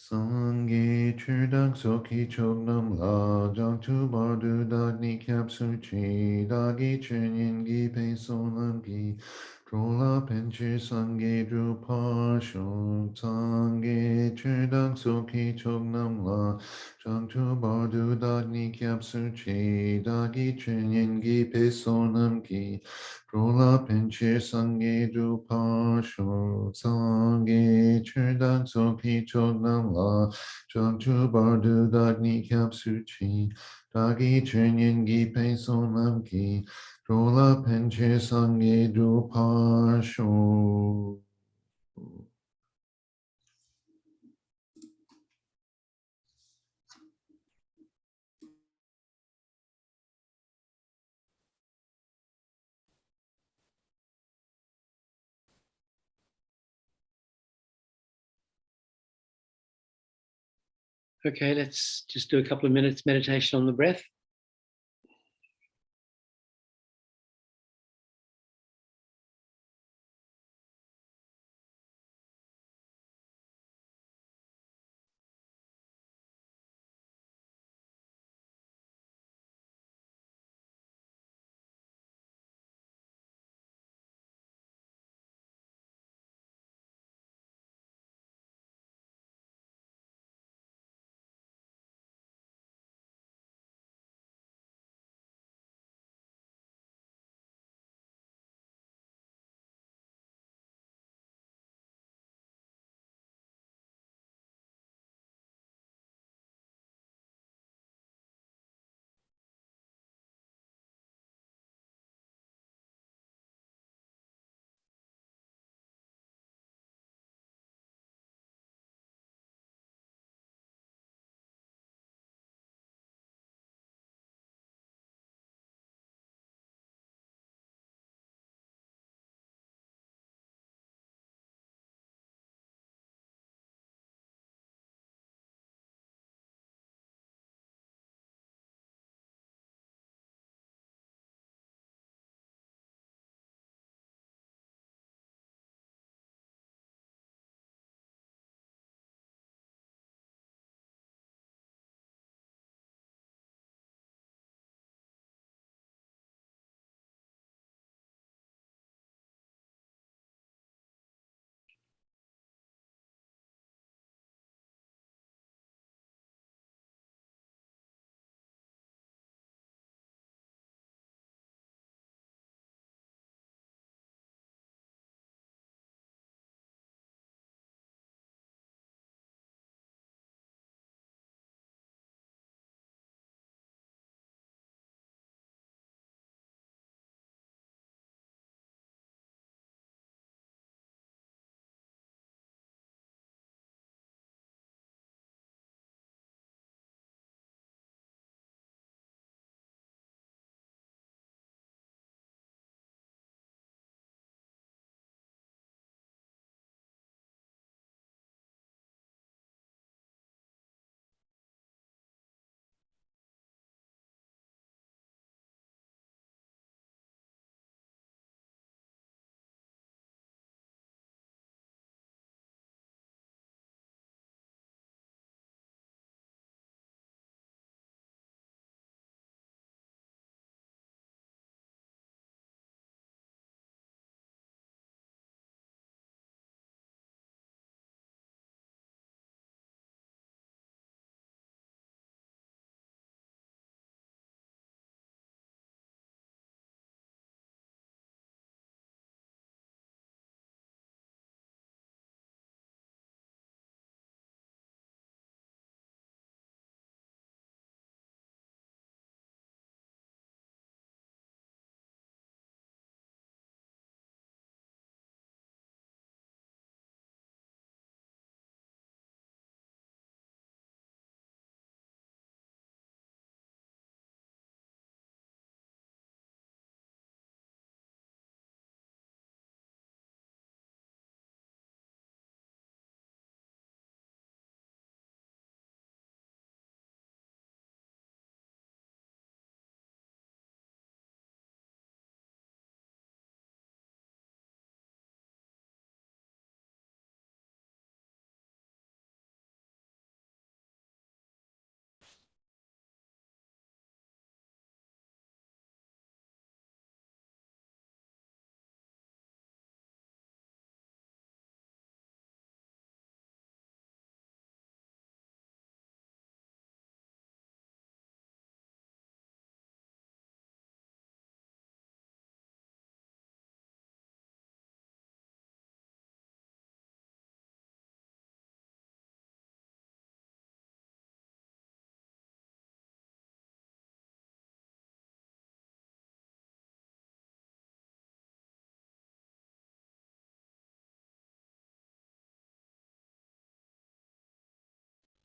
Sangye chudang soki chognam la jang tu bardu dagni kapsu chi dagi chunyin gi pe sonam gi trola penche sangye drupa shon sangye chudang soki chognam la jang tu bardu dagni kapsu chi dagi chunyin gi pe sonam gi trola penche sangye drupa shon sangye chudang soki chognam la Chanchu bardu dagni kapsu chi dagi chunyin gi pe sonam ki trola penche sangye drupa sho. Okay, let's just do a couple of minutes meditation on the breath.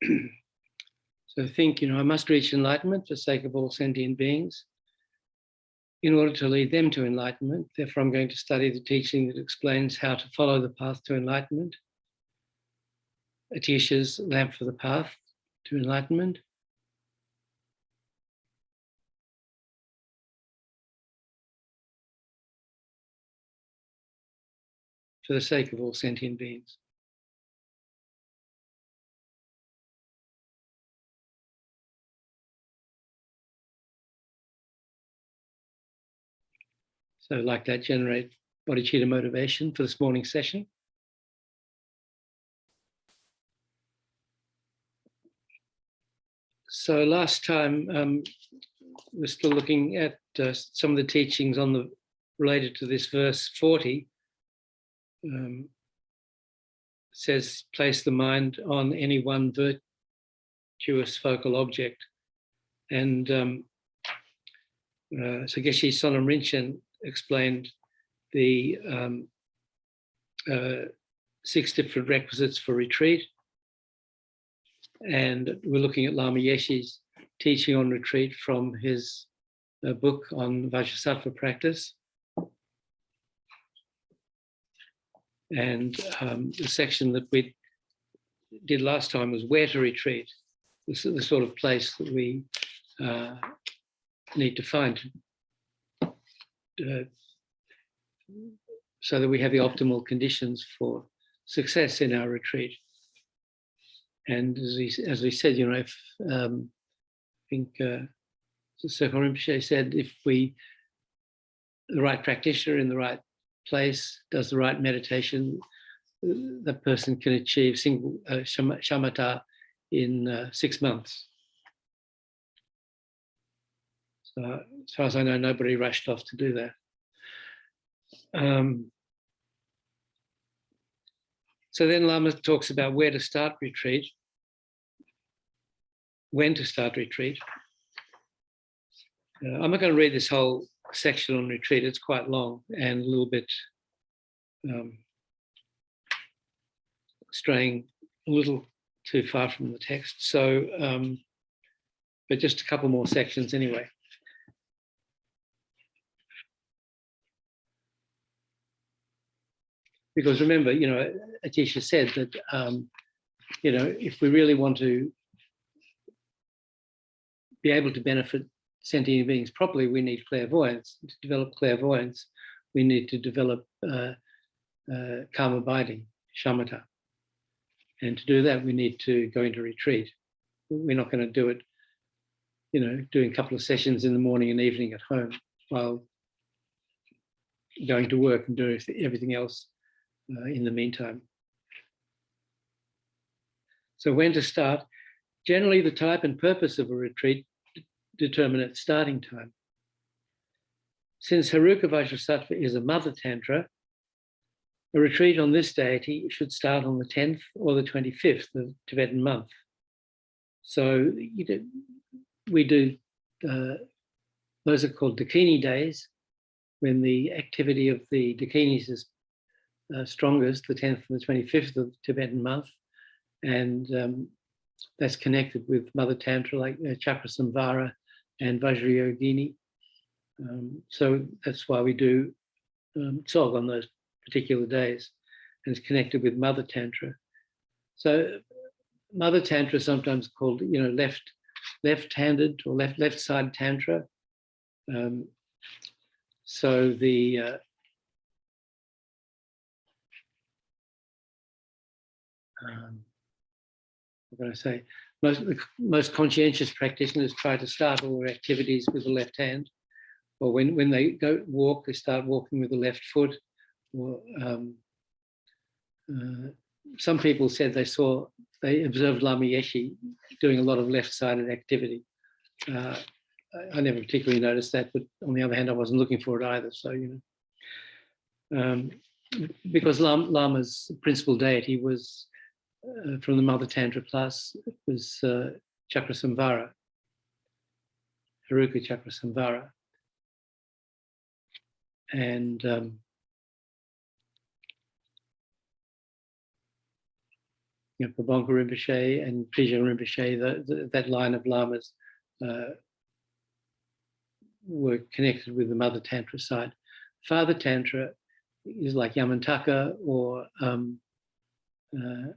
So think, I must reach enlightenment for the sake of all sentient beings in order to lead them to enlightenment. Therefore, I'm going to study the teaching that explains how to follow the path to enlightenment. Atisha's lamp for the path to enlightenment. For the sake of all sentient beings. So like that, generate bodhicitta motivation for this morning's session. So last time, we're still looking at some of the teachings related to this verse 40. Says, place the mind on any one virtuous focal object. And so Geshe Sonam Rinchen explained the 6 different requisites for retreat. And we're looking at Lama Yeshe's teaching on retreat from his book on Vajrasattva practice. And the section that we did last time was where to retreat, the sort of place that we need to find so that we have the optimal conditions for success in our retreat. And as we said, if I think Sir Khunu Rinpoche said, if the right practitioner in the right place does the right meditation, that person can achieve single shamatha in 6 months. So as far as I know, nobody rushed off to do that. So then Lama talks about where to start retreat, when to start retreat. I'm not going to read this whole section on retreat. It's quite long and a little bit straying a little too far from the text. So, but just a couple more sections anyway. Because remember, Atisha said that, if we really want to be able to benefit sentient beings properly, we need clairvoyance. To develop clairvoyance, we need to develop calm abiding, shamatha. And to do that, we need to go into retreat. We're not going to do it, doing a couple of sessions in the morning and evening at home while going to work and doing everything else in the meantime. So when to start? Generally, the type and purpose of a retreat determine its starting time. Since Heruka Vajrasattva is a mother Tantra, a retreat on this deity should start on the 10th or the 25th of Tibetan month. So we do, those are called Dakini days, when the activity of the Dakinis is strongest, the 10th and the 25th of the Tibetan month. And that's connected with Mother Tantra, like Chakra Samvara and Vajrayogini. So that's why we do Tsog on those particular days, and it's connected with Mother Tantra. So Mother Tantra is sometimes called, left-handed or left side Tantra. So the what can I say? Most conscientious practitioners try to start all their activities with the left hand, or when they go walk, they start walking with the left foot. Or some people said they observed Lama Yeshe doing a lot of left-sided activity. I never particularly noticed that, but on the other hand, I wasn't looking for it either. So because Lama's principal deity was from the Mother Tantra class, it was Chakra Samvara, Heruka Chakra Samvara. And Pabonka Rinpoche and Trijang Rinpoche, that line of lamas were connected with the Mother Tantra side. Father Tantra is like Yamantaka or Guya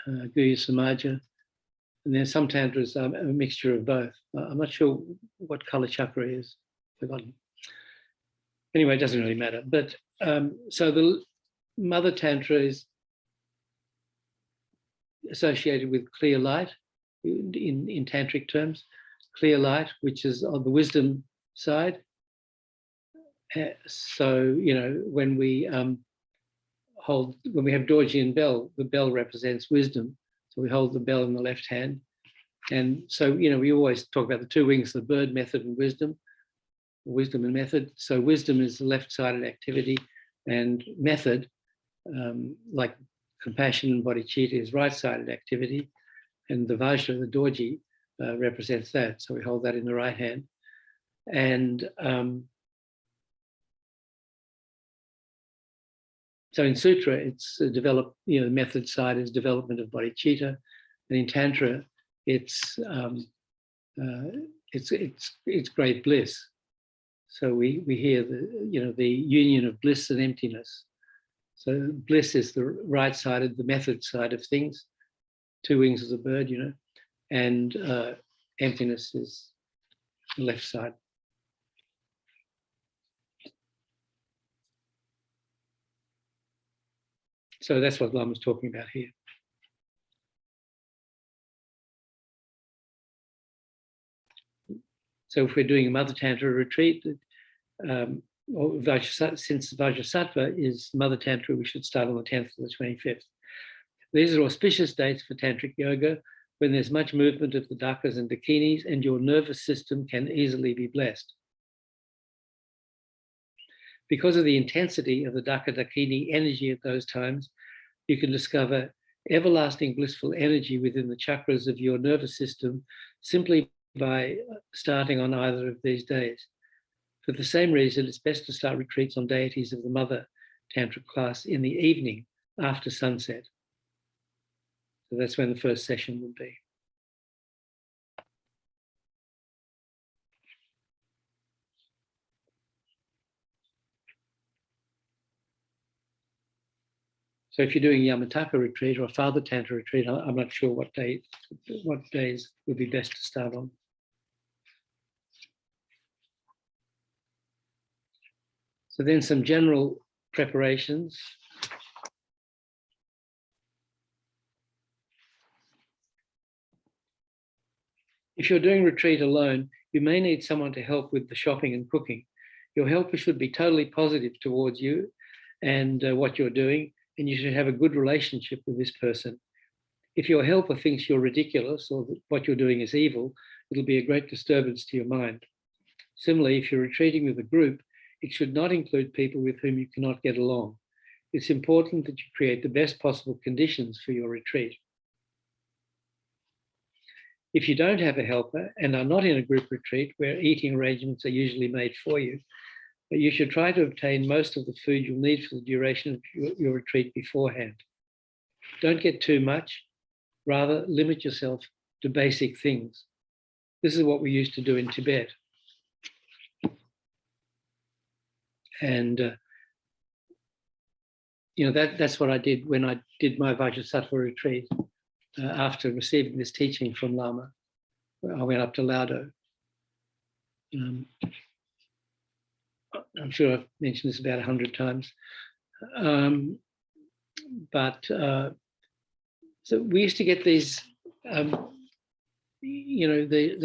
Samaja. And then some Tantras are a mixture of both. I'm not sure what color chakra is, forgotten. Anyway, it doesn't really matter. But so the Mother Tantra is associated with clear light in tantric terms. Clear light, which is on the wisdom side. So, when we have Dorjian bell, the bell represents wisdom. So we hold the bell in the left hand. And so, we always talk about the two wings of the bird, method and wisdom and method. So wisdom is the left-sided activity, and method, like compassion and bodhicitta, is right-sided activity. And the Vajra, the Dorji, represents that. So we hold that in the right hand. And so in Sutra, it's developed, the method side is development of bodhicitta. And in Tantra, it's great bliss. So we hear the union of bliss and emptiness. So bliss is the right side, the method side of things, two wings of the bird, and emptiness is the left side. So that's what Lama's talking about here. So if we're doing a Mother Tantra retreat, since Vajrasattva is Mother Tantra, we should start on the 10th to the 25th. These are auspicious dates for Tantric Yoga, when there's much movement of the dakas and dakinis, and your nervous system can easily be blessed. Because of the intensity of the daka-dakini energy at those times, you can discover everlasting blissful energy within the chakras of your nervous system simply by starting on either of these days. For the same reason, it's best to start retreats on deities of the Mother Tantra class in the evening after sunset. So that's when the first session would be. So if you're doing Yamataka retreat or a Father Tantra retreat, I'm not sure what days would be best to start on. So then some general preparations. If you're doing retreat alone, you may need someone to help with the shopping and cooking. Your helper should be totally positive towards you and what you're doing, and you should have a good relationship with this person. If your helper thinks you're ridiculous or that what you're doing is evil, it'll be a great disturbance to your mind. Similarly, if you're retreating with a group, it should not include people with whom you cannot get along. It's important that you create the best possible conditions for your retreat. If you don't have a helper and are not in a group retreat where eating arrangements are usually made for you, you should try to obtain most of the food you'll need for the duration of your retreat beforehand. Don't get too much, rather limit yourself to basic things. This is what we used to do in Tibet. And that's what I did when I did my Vajrasattva retreat. After receiving this teaching from Lama, I went up to Laudo. I'm sure I've mentioned this about 100 times. So we used to get these, the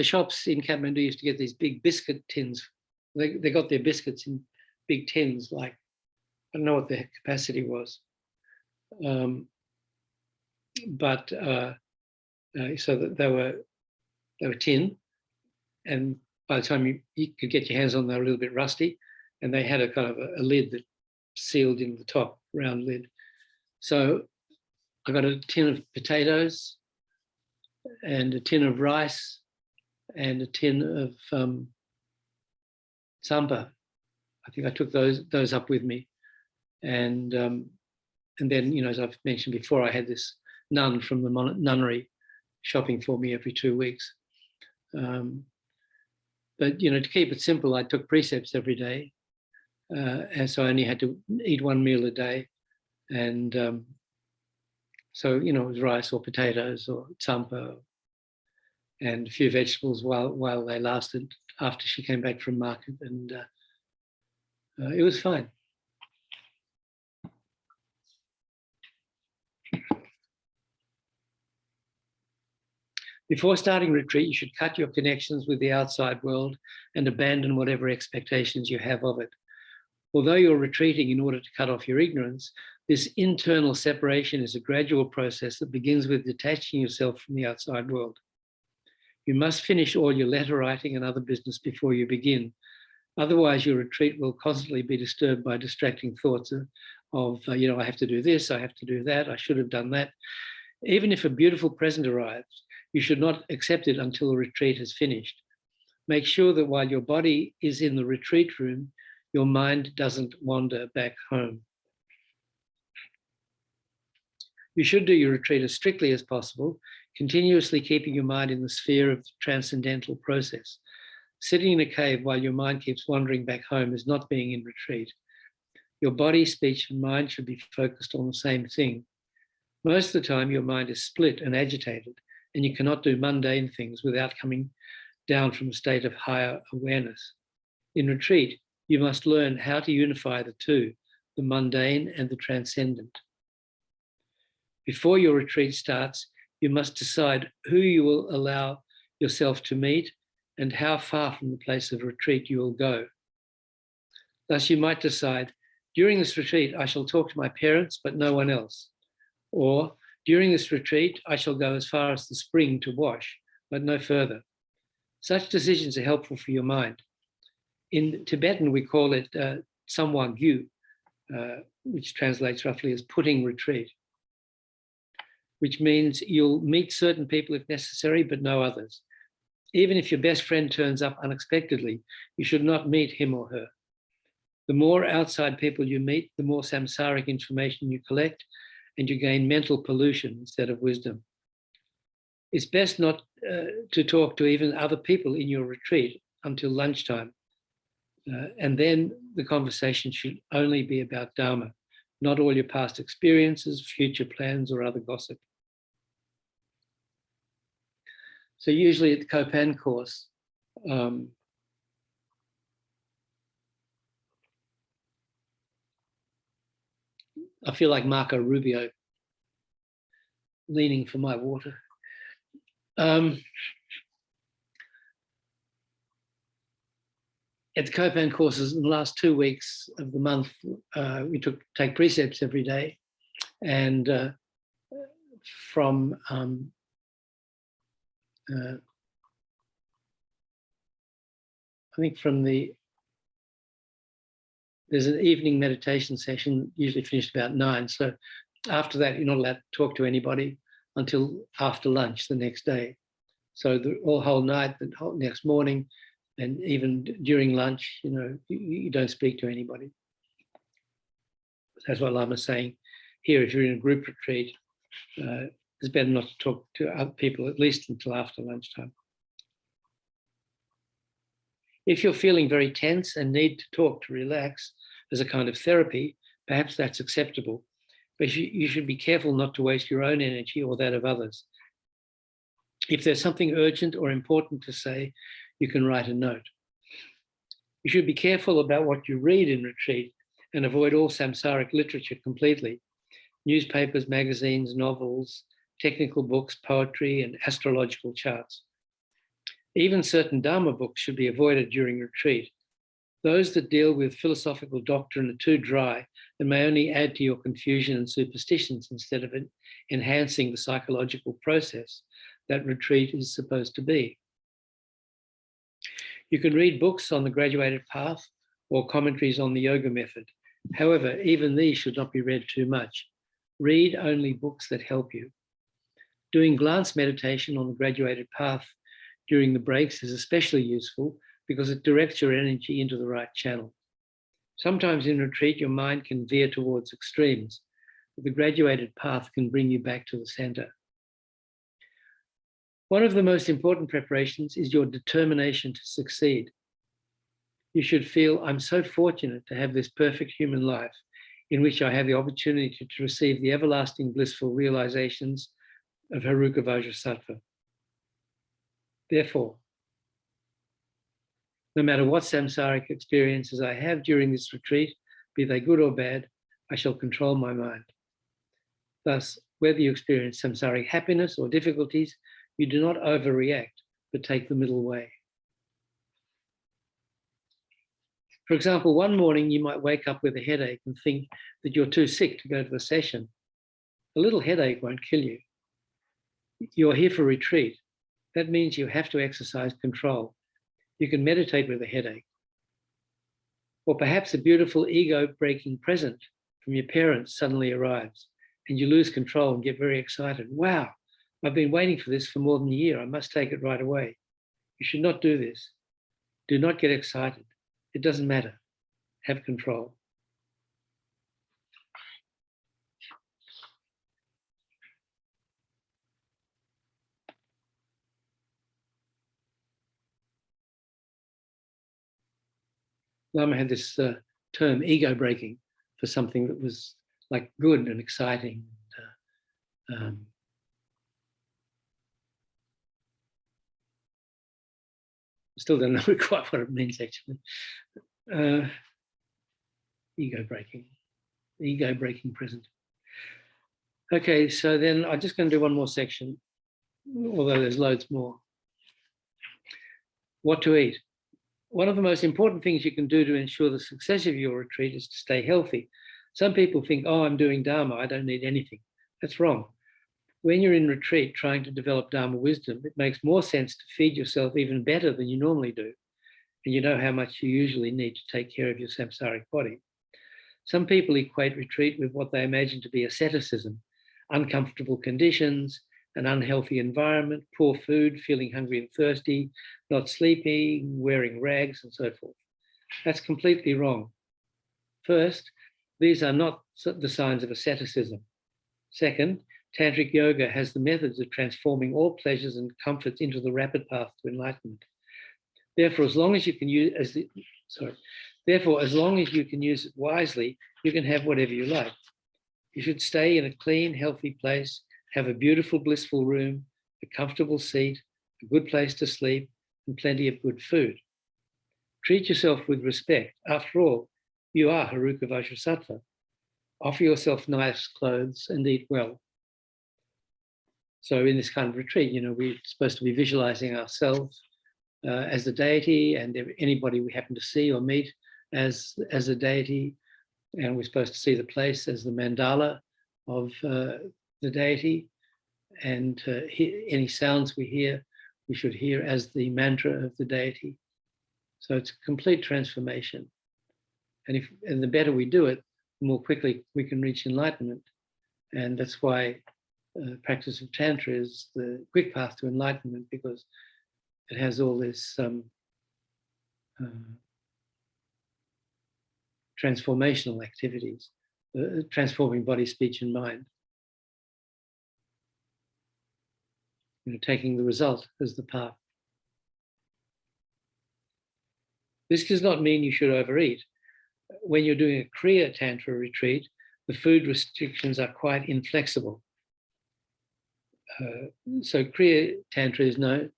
shops in Kathmandu used to get these big biscuit tins. They got their biscuits in big tins, like, I don't know what their capacity was. So that they were tin, and by the time you could get your hands on them, they were a little bit rusty, and they had a kind of a lid that sealed in the top, round lid. So I got a tin of potatoes and a tin of rice and a tin of sampa. I think I took those up with me, and And then, as I've mentioned before, I had this nun from the nunnery shopping for me every 2 weeks. But, to keep it simple, I took precepts every day. And so I only had to eat 1 meal a day. And so, it was rice or potatoes or tsampa and a few vegetables while they lasted after she came back from market. And it was fine. Before starting retreat, you should cut your connections with the outside world and abandon whatever expectations you have of it. Although you're retreating in order to cut off your ignorance, this internal separation is a gradual process that begins with detaching yourself from the outside world. You must finish all your letter writing and other business before you begin. Otherwise, your retreat will constantly be disturbed by distracting thoughts of I have to do this, I have to do that, I should have done that. Even if a beautiful present arrives, you should not accept it until the retreat has finished. Make sure that while your body is in the retreat room, your mind doesn't wander back home. You should do your retreat as strictly as possible, continuously keeping your mind in the sphere of the transcendental process. Sitting in a cave while your mind keeps wandering back home is not being in retreat. Your body, speech, and mind should be focused on the same thing. Most of the time, your mind is split and agitated, and you cannot do mundane things without coming down from a state of higher awareness. In retreat, you must learn how to unify the two, the mundane and the transcendent. Before your retreat starts, you must decide who you will allow yourself to meet and how far from the place of retreat you will go. Thus, you might decide, during this retreat, I shall talk to my parents, but no one else. Or, during this retreat, I shall go as far as the spring to wash, but no further. Such decisions are helpful for your mind. In Tibetan, we call it samwa gyu, which translates roughly as putting retreat, which means you'll meet certain people if necessary, but no others. Even if your best friend turns up unexpectedly, you should not meet him or her. The more outside people you meet, the more samsaric information you collect, and you gain mental pollution instead of wisdom. It's best not to talk to even other people in your retreat until lunchtime. And then the conversation should only be about Dharma, not all your past experiences, future plans, or other gossip. So usually at the Kopan course, I feel like Marco Rubio leaning for my water. At the Kopan courses in the last 2 weeks of the month, we take precepts every day. And from I think there's an evening meditation session, usually finished about 9. So after that, you're not allowed to talk to anybody until after lunch the next day. So the whole night, the whole next morning, and even during lunch, you don't speak to anybody. That's what Lama's saying here. If you're in a group retreat, it's better not to talk to other people, at least until after lunchtime. If you're feeling very tense and need to talk to relax as a kind of therapy, perhaps that's acceptable. But you should be careful not to waste your own energy or that of others. If there's something urgent or important to say, you can write a note. You should be careful about what you read in retreat and avoid all samsaric literature completely. Newspapers, magazines, novels, technical books, poetry, and astrological charts. Even certain Dharma books should be avoided during retreat. Those that deal with philosophical doctrine are too dry and may only add to your confusion and superstitions instead of enhancing the psychological process that retreat is supposed to be. You can read books on the graduated path or commentaries on the yoga method. However, even these should not be read too much. Read only books that help you. Doing glance meditation on the graduated path during the breaks is especially useful because it directs your energy into the right channel. Sometimes in retreat, your mind can veer towards extremes. The graduated path can bring you back to the center. One of the most important preparations is your determination to succeed. You should feel, I'm so fortunate to have this perfect human life in which I have the opportunity to receive the everlasting blissful realizations of Haruka Vajrasattva. Therefore, no matter what samsaric experiences I have during this retreat, be they good or bad, I shall control my mind. Thus, whether you experience samsaric happiness or difficulties, you do not overreact, but take the middle way. For example, one morning you might wake up with a headache and think that you're too sick to go to the session. A little headache won't kill you. You're here for retreat. That means you have to exercise control. You can meditate with a headache. Or perhaps a beautiful ego-breaking present from your parents suddenly arrives and you lose control and get very excited. Wow, I've been waiting for this for more than a year. I must take it right away. You should not do this. Do not get excited. It doesn't matter. Have control. Lama had this term, ego breaking, for something that was like good and exciting. Still don't know quite what it means, actually. Ego breaking present. Okay, so then I'm just going to do one more section, although there's loads more. What to eat. One of the most important things you can do to ensure the success of your retreat is to stay healthy. Some people think, oh, I'm doing Dharma, I don't need anything. That's wrong. When you're in retreat trying to develop Dharma wisdom, it makes more sense to feed yourself even better than you normally do. And you know how much you usually need to take care of your samsaric body. Some people equate retreat with what they imagine to be asceticism, uncomfortable conditions, an unhealthy environment, poor food, feeling hungry and thirsty, not sleeping, wearing rags, and so forth. That's completely wrong. First, these are not the signs of asceticism. Second, Tantric yoga has the methods of transforming all pleasures and comforts into the rapid path to enlightenment. Therefore, as long as you can use it wisely, you can have whatever you like. You should stay in a clean, healthy place, have a beautiful, blissful room, a comfortable seat, a good place to sleep, and plenty of good food. Treat yourself with respect. After all, you are Haruka Vajrasattva. Offer yourself nice clothes and eat well. So in this kind of retreat, we're supposed to be visualizing ourselves as the deity, and anybody we happen to see or meet as a deity. And we're supposed to see the place as the mandala of the deity. And any sounds we hear, we should hear as the mantra of the deity. So it's a complete transformation. And the better we do it, the more quickly we can reach enlightenment. And that's why practice of Tantra is the quick path to enlightenment, because it has all this transformational activities, transforming body, speech, and mind. Taking the result as the path. This does not mean you should overeat. When you're doing a Kriya Tantra retreat, the food restrictions are quite inflexible. So Kriya Tantra is known.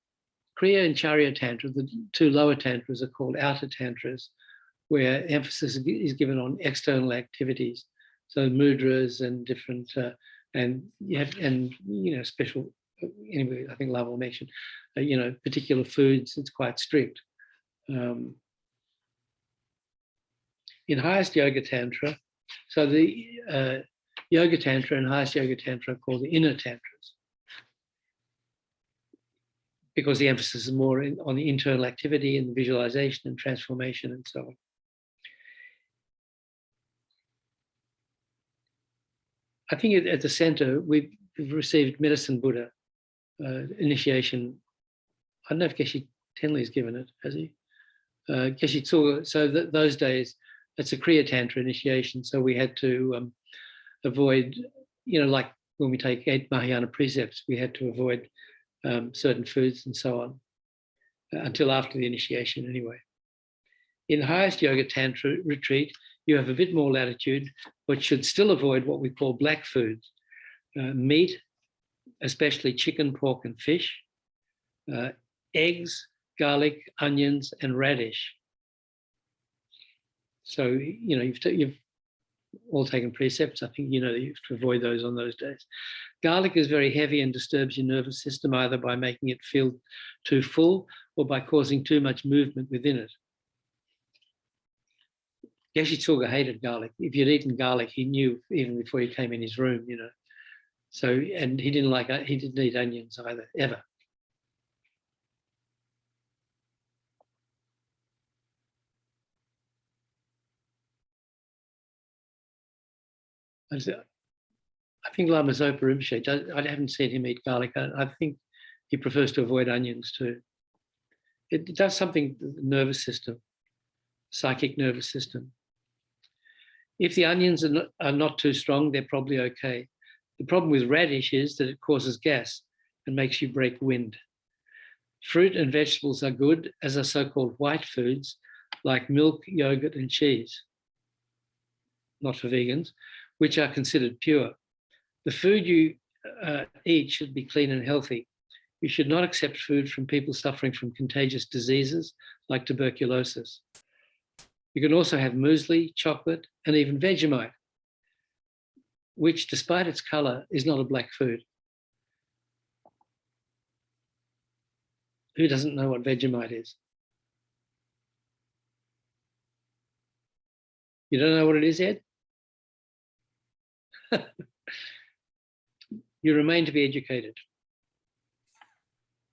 Kriya and Charya Tantra, the two lower tantras, are called outer tantras, where emphasis is given on external activities. So mudras and different, special. Anyway, I think Lama will mention, particular foods. It's quite strict. In highest yoga tantra, so the yoga tantra and highest yoga tantra are called the inner tantras, because the emphasis is more on the internal activity and the visualization and transformation and so on. I think at the center, we've received Medicine Buddha initiation. I don't know if Geshe Tenley's given it, has he? Geshe Tsuga, so those days, it's a Kriya Tantra initiation, so we had to avoid, like when we take 8 Mahayana precepts, we had to avoid certain foods and so on, until after the initiation anyway. In highest yoga tantra retreat, you have a bit more latitude, but should still avoid what we call black foods, meat, especially chicken, pork, and fish, eggs, garlic, onions, and radish. So, you've all taken precepts. I think you know that you have to avoid those on those days. Garlic is very heavy and disturbs your nervous system, either by making it feel too full or by causing too much movement within it. Geshe Tsulga hated garlic. If you'd eaten garlic, he knew even before you came in his room, So, and he didn't eat onions either, ever. I think Lama Zopa Rinpoche, I haven't seen him eat garlic. I think he prefers to avoid onions too. It does something to the nervous system, psychic nervous system. If the onions are not too strong, they're probably okay. The problem with radish is that it causes gas and makes you break wind. Fruit and vegetables are good, as are so-called white foods like milk, yogurt, and cheese. Not for vegans, which are considered pure. The food you eat should be clean and healthy. You should not accept food from people suffering from contagious diseases like tuberculosis. You can also have muesli, chocolate, and even Vegemite, which, despite its color, is not a black food. Who doesn't know what Vegemite is? You don't know what it is, Ed? You remain to be educated.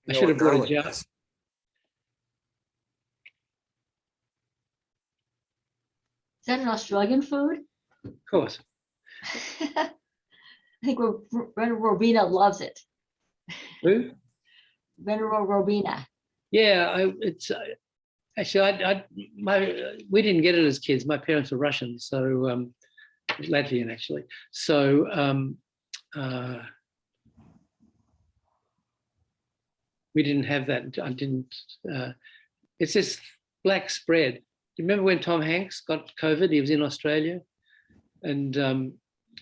I should have brought a jar. Is that an Australian food? Of course. I think Venerable Robina loves it. Who? Venerable Robina. Yeah, it's actually we didn't get it as kids. My parents were Russian, so Latvian actually. So we didn't have that. I didn't. It's this black spread. You remember when Tom Hanks got COVID? He was in Australia, and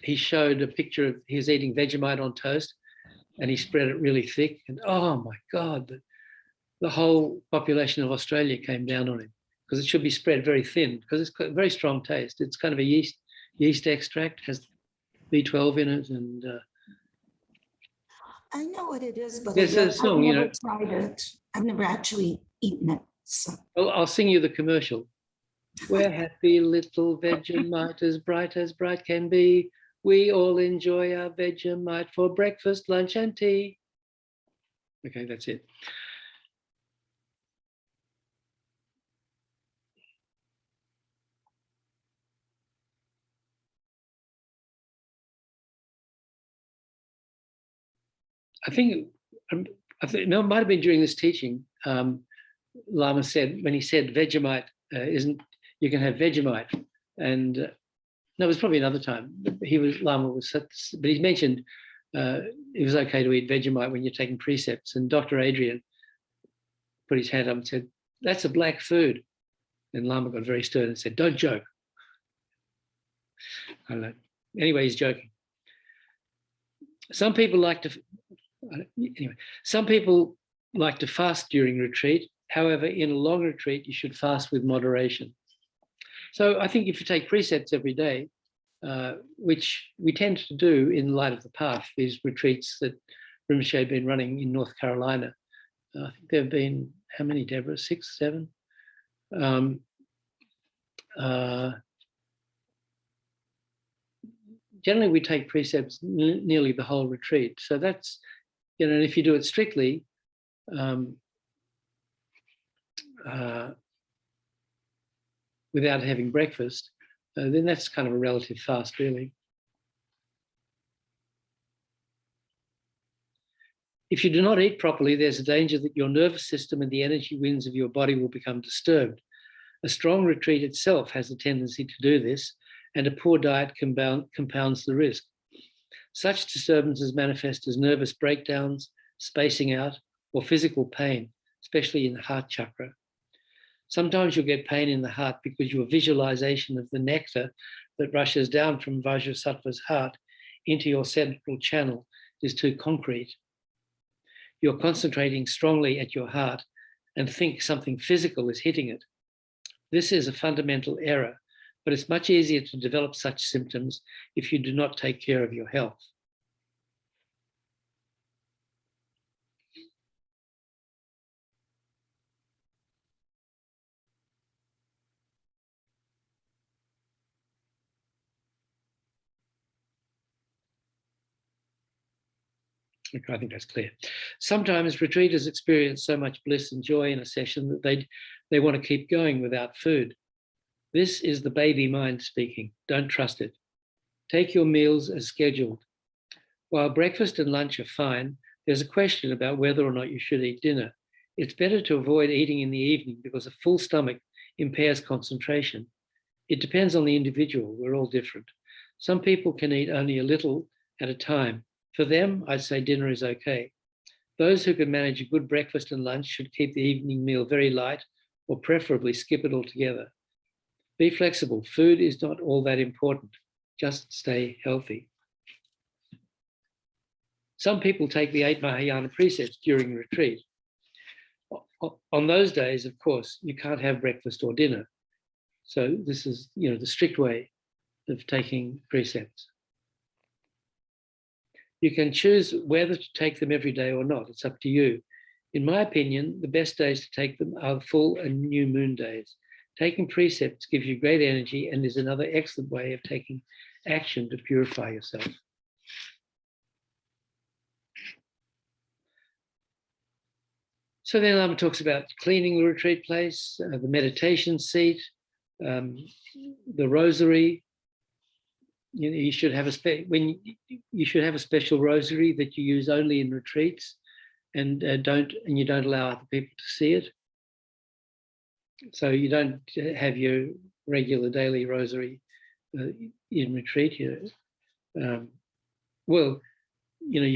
he showed a picture of he was eating Vegemite on toast, and he spread it really thick. And oh my God, the whole population of Australia came down on him because it should be spread very thin because it's got a very strong taste. It's kind of a yeast extract, has B12 in it, and I know what it is, but there's a song, I've never tried it. I've never actually eaten it. So. I'll sing you the commercial. We're happy little Vegemite, as bright can be. We all enjoy our Vegemite for breakfast, lunch, and tea. Okay, that's it. I think it might have been during this teaching. Lama said, when he said Vegemite you can have Vegemite, and no, it was probably another time. Lama was, but he mentioned it was okay to eat Vegemite when you're taking precepts. And Dr. Adrian put his hand up and said, "That's a black food." And Lama got very stern and said, "Don't joke." I don't know. Anyway, he's joking. Some people like to fast during retreat. However, in a long retreat, you should fast with moderation. So I think if you take precepts every day, which we tend to do in Light of the Path, these retreats that Rinpoche had been running in North Carolina, I think there have been, how many, Deborah? 6, 7? Generally, we take precepts nearly the whole retreat. So that's, and if you do it strictly, without having breakfast, then that's kind of a relative fast, really. If you do not eat properly, there's a danger that your nervous system and the energy winds of your body will become disturbed. A strong retreat itself has a tendency to do this, and a poor diet compounds the risk. Such disturbances manifest as nervous breakdowns, spacing out, or physical pain, especially in the heart chakra. Sometimes you'll get pain in the heart because your visualization of the nectar that rushes down from Vajrasattva's heart into your central channel is too concrete. You're concentrating strongly at your heart and think something physical is hitting it. This is a fundamental error, but it's much easier to develop such symptoms if you do not take care of your health. Okay, I think that's clear. Sometimes retreaters experience so much bliss and joy in a session that they want to keep going without food. This is the baby mind speaking. Don't trust it. Take your meals as scheduled. While breakfast and lunch are fine, there's a question about whether or not you should eat dinner. It's better to avoid eating in the evening because a full stomach impairs concentration. It depends on the individual. We're all different. Some people can eat only a little at a time. For them, I'd say dinner is okay. Those who can manage a good breakfast and lunch should keep the evening meal very light or preferably skip it altogether. Be flexible. Food is not all that important. Just stay healthy. Some people take the 8 Mahayana precepts during retreat. On those days, of course, you can't have breakfast or dinner. So this is, the strict way of taking precepts. You can choose whether to take them every day or not. It's up to you. In my opinion, the best days to take them are full and new moon days. Taking precepts gives you great energy and is another excellent way of taking action to purify yourself. So then Lama talks about cleaning the retreat place, the meditation seat, the rosary. You should have a special rosary that you use only in retreats, and you don't allow other people to see it. So you don't have your regular daily rosary in retreat. You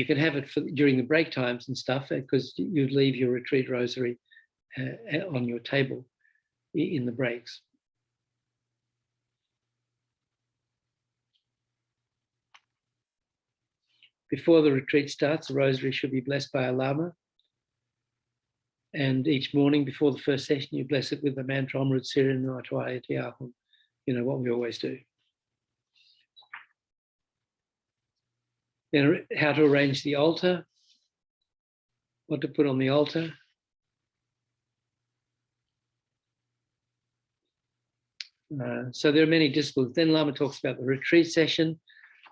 can have it during the break times and stuff, because you'd leave your retreat rosary on your table in the breaks. Before the retreat starts, the rosary should be blessed by a lama. And each morning before the first session, you bless it with the mantra Amrit Sirin Natwaya Tiahum, what we always do. Then how to arrange the altar, what to put on the altar. So there are many disciplines. Then Lama talks about the retreat session,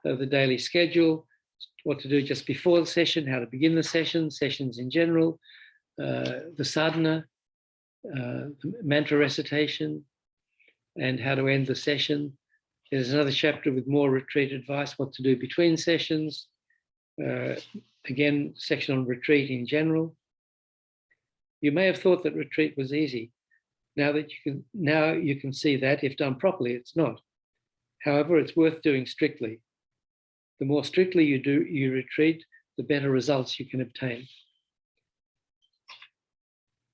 the daily schedule, what to do just before the session, how to begin the session, sessions in general, the sadhana, mantra recitation, and how to end the session. There's another chapter with more retreat advice, what to do between sessions. Again, section on retreat in general. You may have thought that retreat was easy. Now you can see that if done properly, it's not. However, it's worth doing strictly. The more strictly you retreat, the better results you can obtain.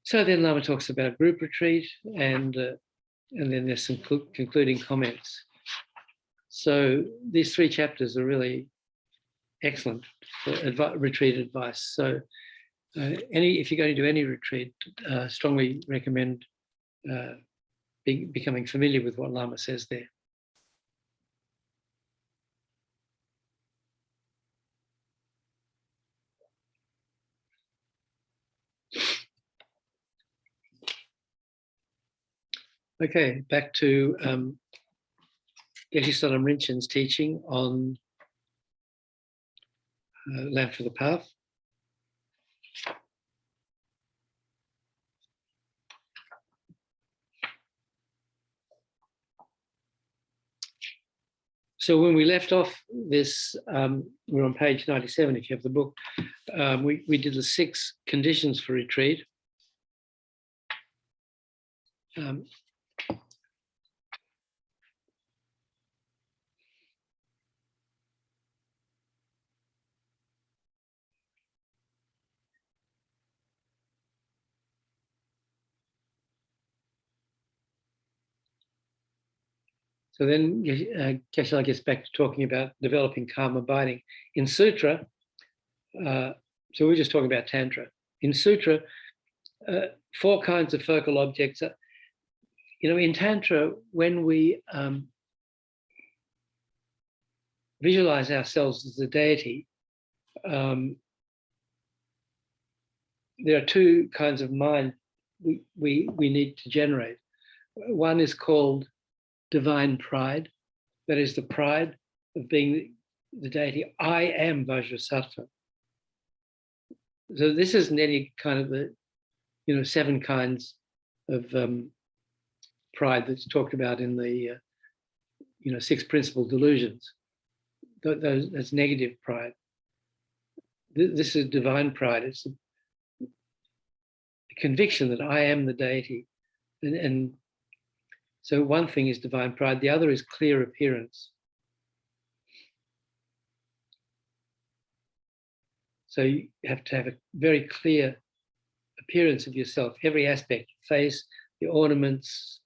So then Lama talks about group retreat, and then there's some concluding comments. So these 3 chapters are really excellent for retreat advice. So if you're going to do any retreat, strongly recommend becoming familiar with what Lama says there. Okay, back to Geshe Sonam Rinpoche's teaching on Lamp for the Path. So when we left off this, we're on page 97 if you have the book, we did the 6 conditions for retreat. So then Geshe-la gets back to talking about developing calm abiding. In Sutra, so we're just talking about Tantra. In Sutra, 4 kinds of focal objects. In Tantra, when we visualize ourselves as a deity, there are 2 kinds of mind we need to generate. One is called divine pride. That is the pride of being the deity. I am Vajrasattva. So this isn't any kind of the 7 kinds of pride that's talked about in the 6 principal delusions. That's negative pride. This is divine pride. It's a conviction that I am the deity. And so one thing is divine pride, the other is clear appearance. So you have to have a very clear appearance of yourself, every aspect, face, your ornaments,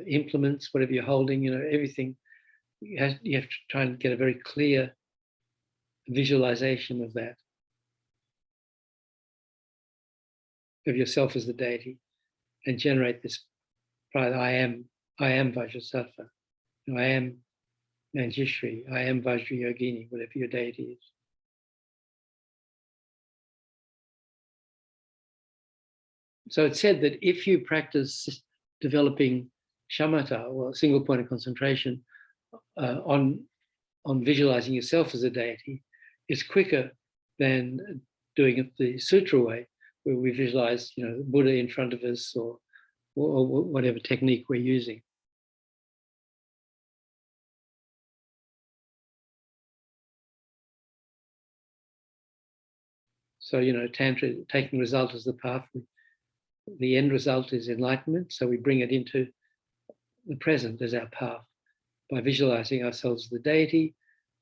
implements, whatever you're holding, everything. You have to try and get a very clear visualization of that, of yourself as the deity, and generate this pride. I am Vajrasattva. I am Manjushri. I am Vajrayogini, whatever your deity is. So it's said that if you practice developing shamatha, or a single point of concentration, on visualizing yourself as a deity, it's quicker than doing it the sutra way, where we visualize, the Buddha in front of us, or whatever technique we're using. So, Tantra, taking result as the path, the end result is enlightenment. So we bring it into the present as our path by visualizing ourselves as the deity,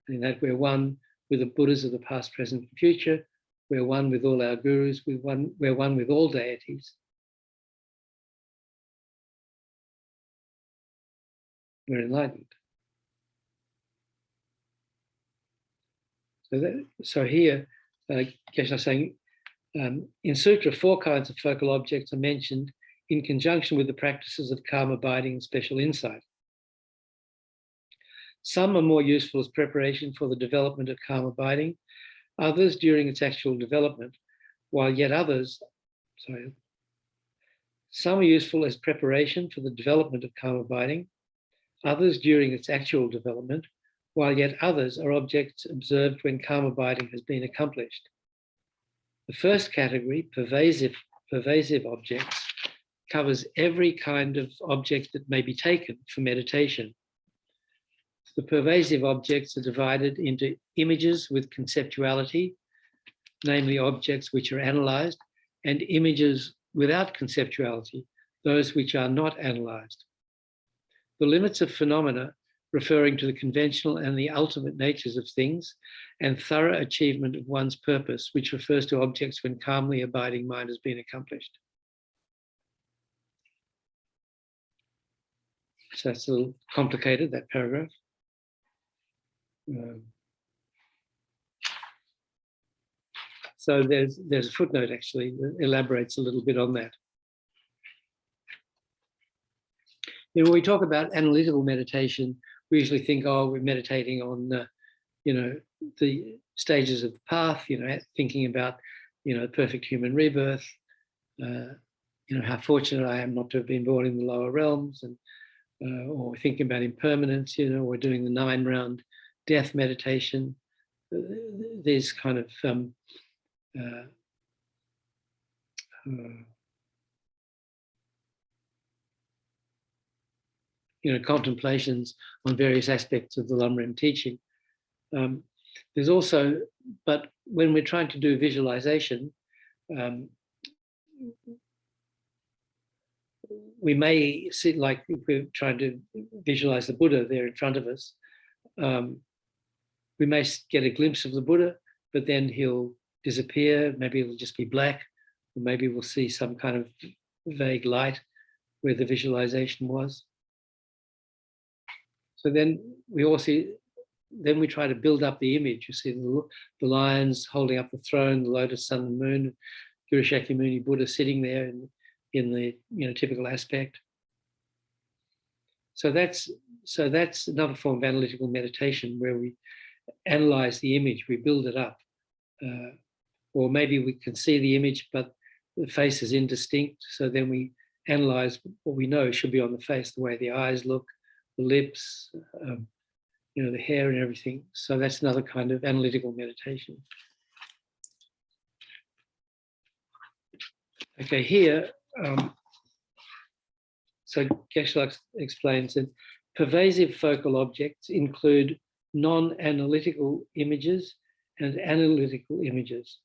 and in that we're one with the Buddhas of the past, present, and future. We're one with all our gurus. We're one with all deities. We're enlightened. So here, Geshe-la is saying, in Sutra, 4 kinds of focal objects are mentioned in conjunction with the practices of calm abiding and special insight. Some are more useful as preparation for the development of calm abiding, others during its actual development, while yet others, some are useful as preparation for the development of calm abiding, others during its actual development, while yet others are objects observed when calm abiding has been accomplished. The first category, pervasive objects, covers every kind of object that may be taken for meditation. The pervasive objects are divided into images with conceptuality, namely objects which are analyzed, and images without conceptuality, those which are not analyzed. The limits of phenomena, referring to the conventional and the ultimate natures of things, and thorough achievement of one's purpose, which refers to objects when calmly abiding mind has been accomplished. So that's a little complicated, that paragraph. So there's a footnote actually that elaborates a little bit on that. When we talk about analytical meditation, we usually think, oh, we're meditating on, the stages of the path, thinking about, perfect human rebirth, how fortunate I am not to have been born in the lower realms, and or thinking about impermanence, we're doing the 9-round death meditation. These kind of contemplations on various aspects of the lamrim teaching. There's also, but when we're trying to do visualization, we may see, like if we're trying to visualize the Buddha there in front of us, we may get a glimpse of the Buddha, but then he'll disappear. Maybe it'll just be black, or maybe we'll see some kind of vague light where the visualization was. So then we also, then we try to build up the image. You see the lions holding up the throne, the lotus, sun and moon, Guru Shakyamuni Buddha sitting there in the typical aspect. So that's another form of analytical meditation where we analyze the image, we build it up. Or maybe we can see the image, but the face is indistinct. So then we analyze what we know should be on the face, the way the eyes look, the lips, the hair and everything. So that's another kind of analytical meditation. Okay, here, so Geshe-la explains that pervasive focal objects include non-analytical images and analytical images.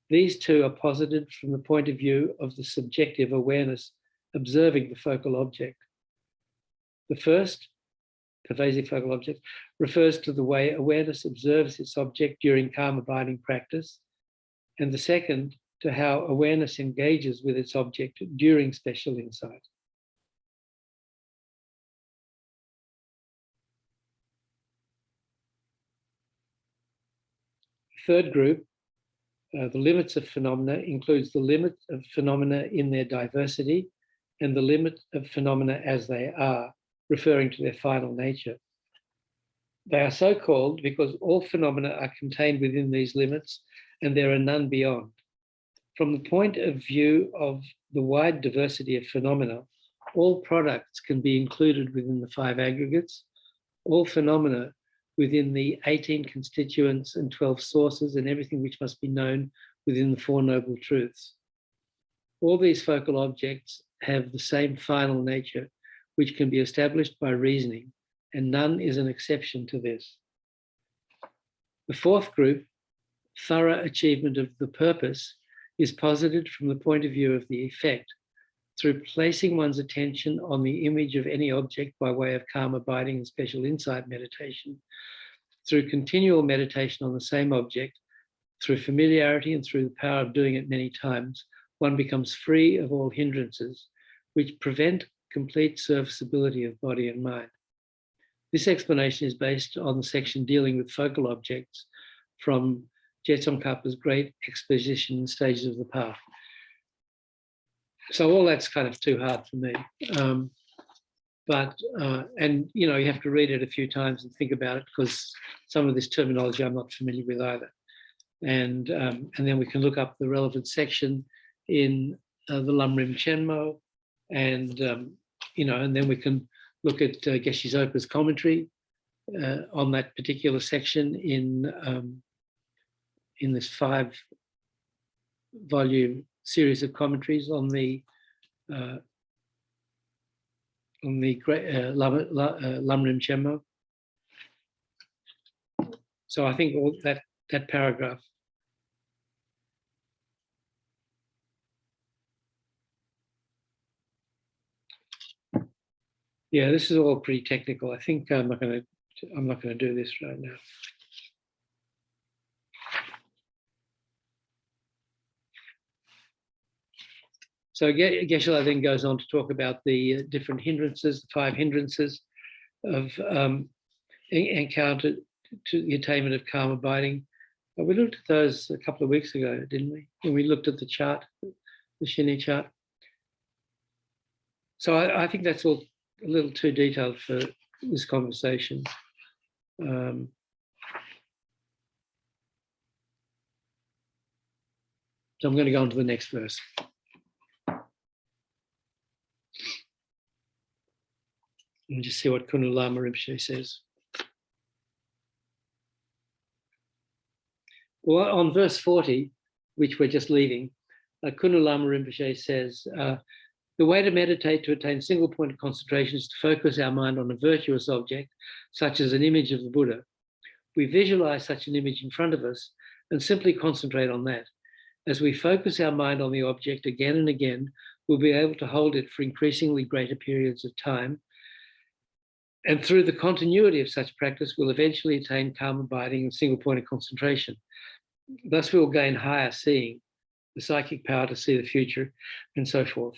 These two are posited from the point of view of the subjective awareness observing the focal object. The first, pervasive focal object, refers to the way awareness observes its object during calm abiding practice, and the second to how awareness engages with its object during special insight. Third group, the limits of phenomena, includes the limit of phenomena in their diversity and the limit of phenomena as they are, referring to their final nature. They are so called because all phenomena are contained within these limits and there are none beyond. From the point of view of the wide diversity of phenomena, all products can be included within the 5 aggregates, all phenomena within the 18 constituents and 12 sources, and everything which must be known within the 4 noble truths. All these focal objects have the same final nature, which can be established by reasoning, and none is an exception to this. The fourth group, thorough achievement of the purpose, is posited from the point of view of the effect, through placing one's attention on the image of any object by way of calm abiding and special insight meditation, through continual meditation on the same object, through familiarity and through the power of doing it many times, one becomes free of all hindrances, which prevent complete serviceability of body and mind. This explanation is based on the section dealing with focal objects from Tsongkhapa's great exposition and stages of the path. So all that's kind of too hard for me. And you have to read it a few times and think about it, because some of this terminology I'm not familiar with either. And then we can look up the relevant section in the Lamrim Chenmo, and and then we can look at Geshe Zopa's commentary on that particular section in this 5-volume series of commentaries on the great Lamrim Chenmo. So I think all that paragraph. Yeah, this is all pretty technical. I think I'm not going to do this right now. So Geshe-la then goes on to talk about the different hindrances, the 5 hindrances of encounter to the attainment of calm abiding. We looked at those a couple of weeks ago, didn't we? When we looked at the chart, the Shini chart. So I think that's all a little too detailed for this conversation. So I'm going to go on to the next verse. And just see what Khunu Lama Rinpoche says. Well, on verse 40, which we're just leaving, Khunu Lama Rinpoche says, the way to meditate to attain single point of concentration is to focus our mind on a virtuous object, such as an image of the Buddha. We visualize such an image in front of us and simply concentrate on that. As we focus our mind on the object again and again, we'll be able to hold it for increasingly greater periods of time. And through the continuity of such practice, we'll eventually attain calm abiding and single point of concentration. Thus, we'll gain higher seeing, the psychic power to see the future, and so forth.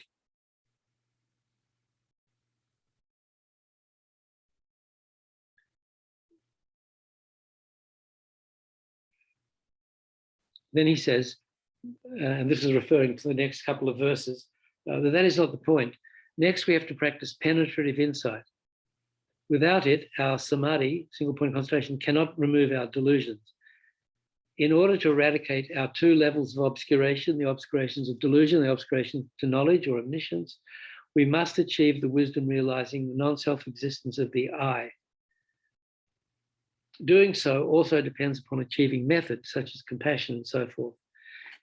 Then he says, and this is referring to the next couple of verses, that is not the point. Next, we have to practice penetrative insight. Without it, our samadhi, single point concentration, cannot remove our delusions. In order to eradicate our two levels of obscuration, the obscurations of delusion, the obscuration to knowledge or omniscience, we must achieve the wisdom realizing the non-self existence of the I. Doing so also depends upon achieving methods such as compassion and so forth.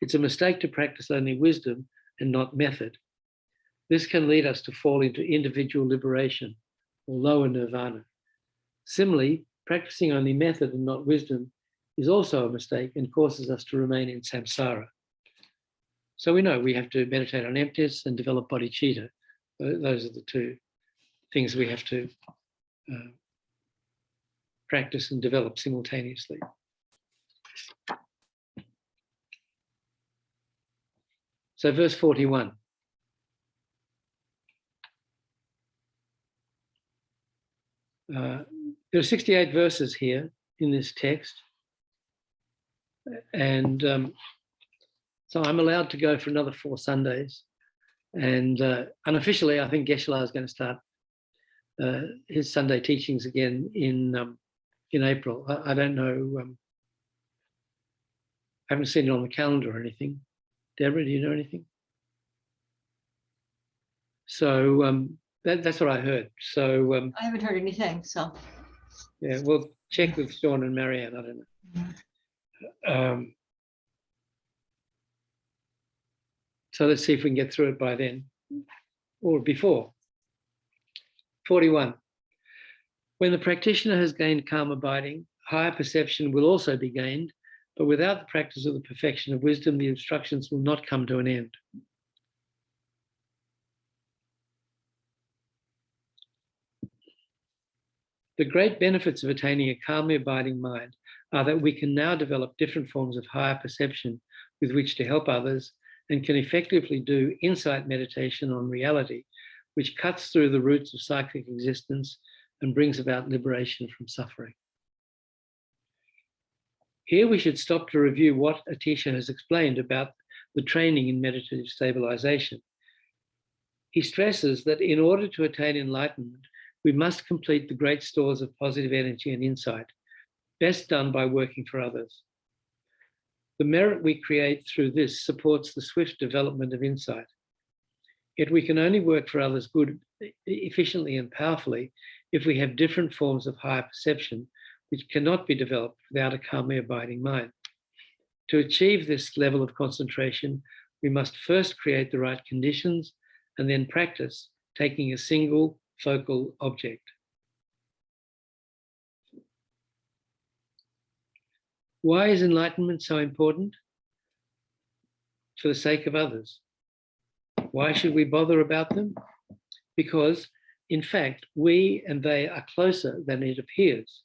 It's a mistake to practice only wisdom and not method. This can lead us to fall into individual liberation or lower nirvana. Similarly, practicing only method and not wisdom is also a mistake and causes us to remain in samsara. So we know we have to meditate on emptiness and develop bodhicitta. Those are the two things we have to practice and develop simultaneously. So verse 41. There are 68 verses here in this text. And so I'm allowed to go for another 4 Sundays. And unofficially, I think Geshe-la is going to start his Sunday teachings again in April. I don't know. I haven't seen it on the calendar or anything. Deborah, do you know anything? So that's what I heard. So I haven't heard anything, so. yeah, we'll check with Sean and Marianne. I don't know. So let's see if we can get through it by then or before. 41. When the practitioner has gained calm abiding, higher perception will also be gained, but without the practice of the perfection of wisdom, the obstructions will not come to an end. The great benefits of attaining a calmly abiding mind are that we can now develop different forms of higher perception with which to help others and can effectively do insight meditation on reality, which cuts through the roots of cyclic existence and brings about liberation from suffering. Here we should stop to review what Atisha has explained about the training in meditative stabilization. He stresses that in order to attain enlightenment, we must complete the great stores of positive energy and insight, best done by working for others. The merit we create through this supports the swift development of insight. Yet we can only work for others good, efficiently and powerfully if we have different forms of higher perception, which cannot be developed without a calmly abiding mind. To achieve this level of concentration, we must first create the right conditions and then practice taking a single focal object. Why is enlightenment so important? For the sake of others. Why should we bother about them? Because, in fact, we and they are closer than it appears.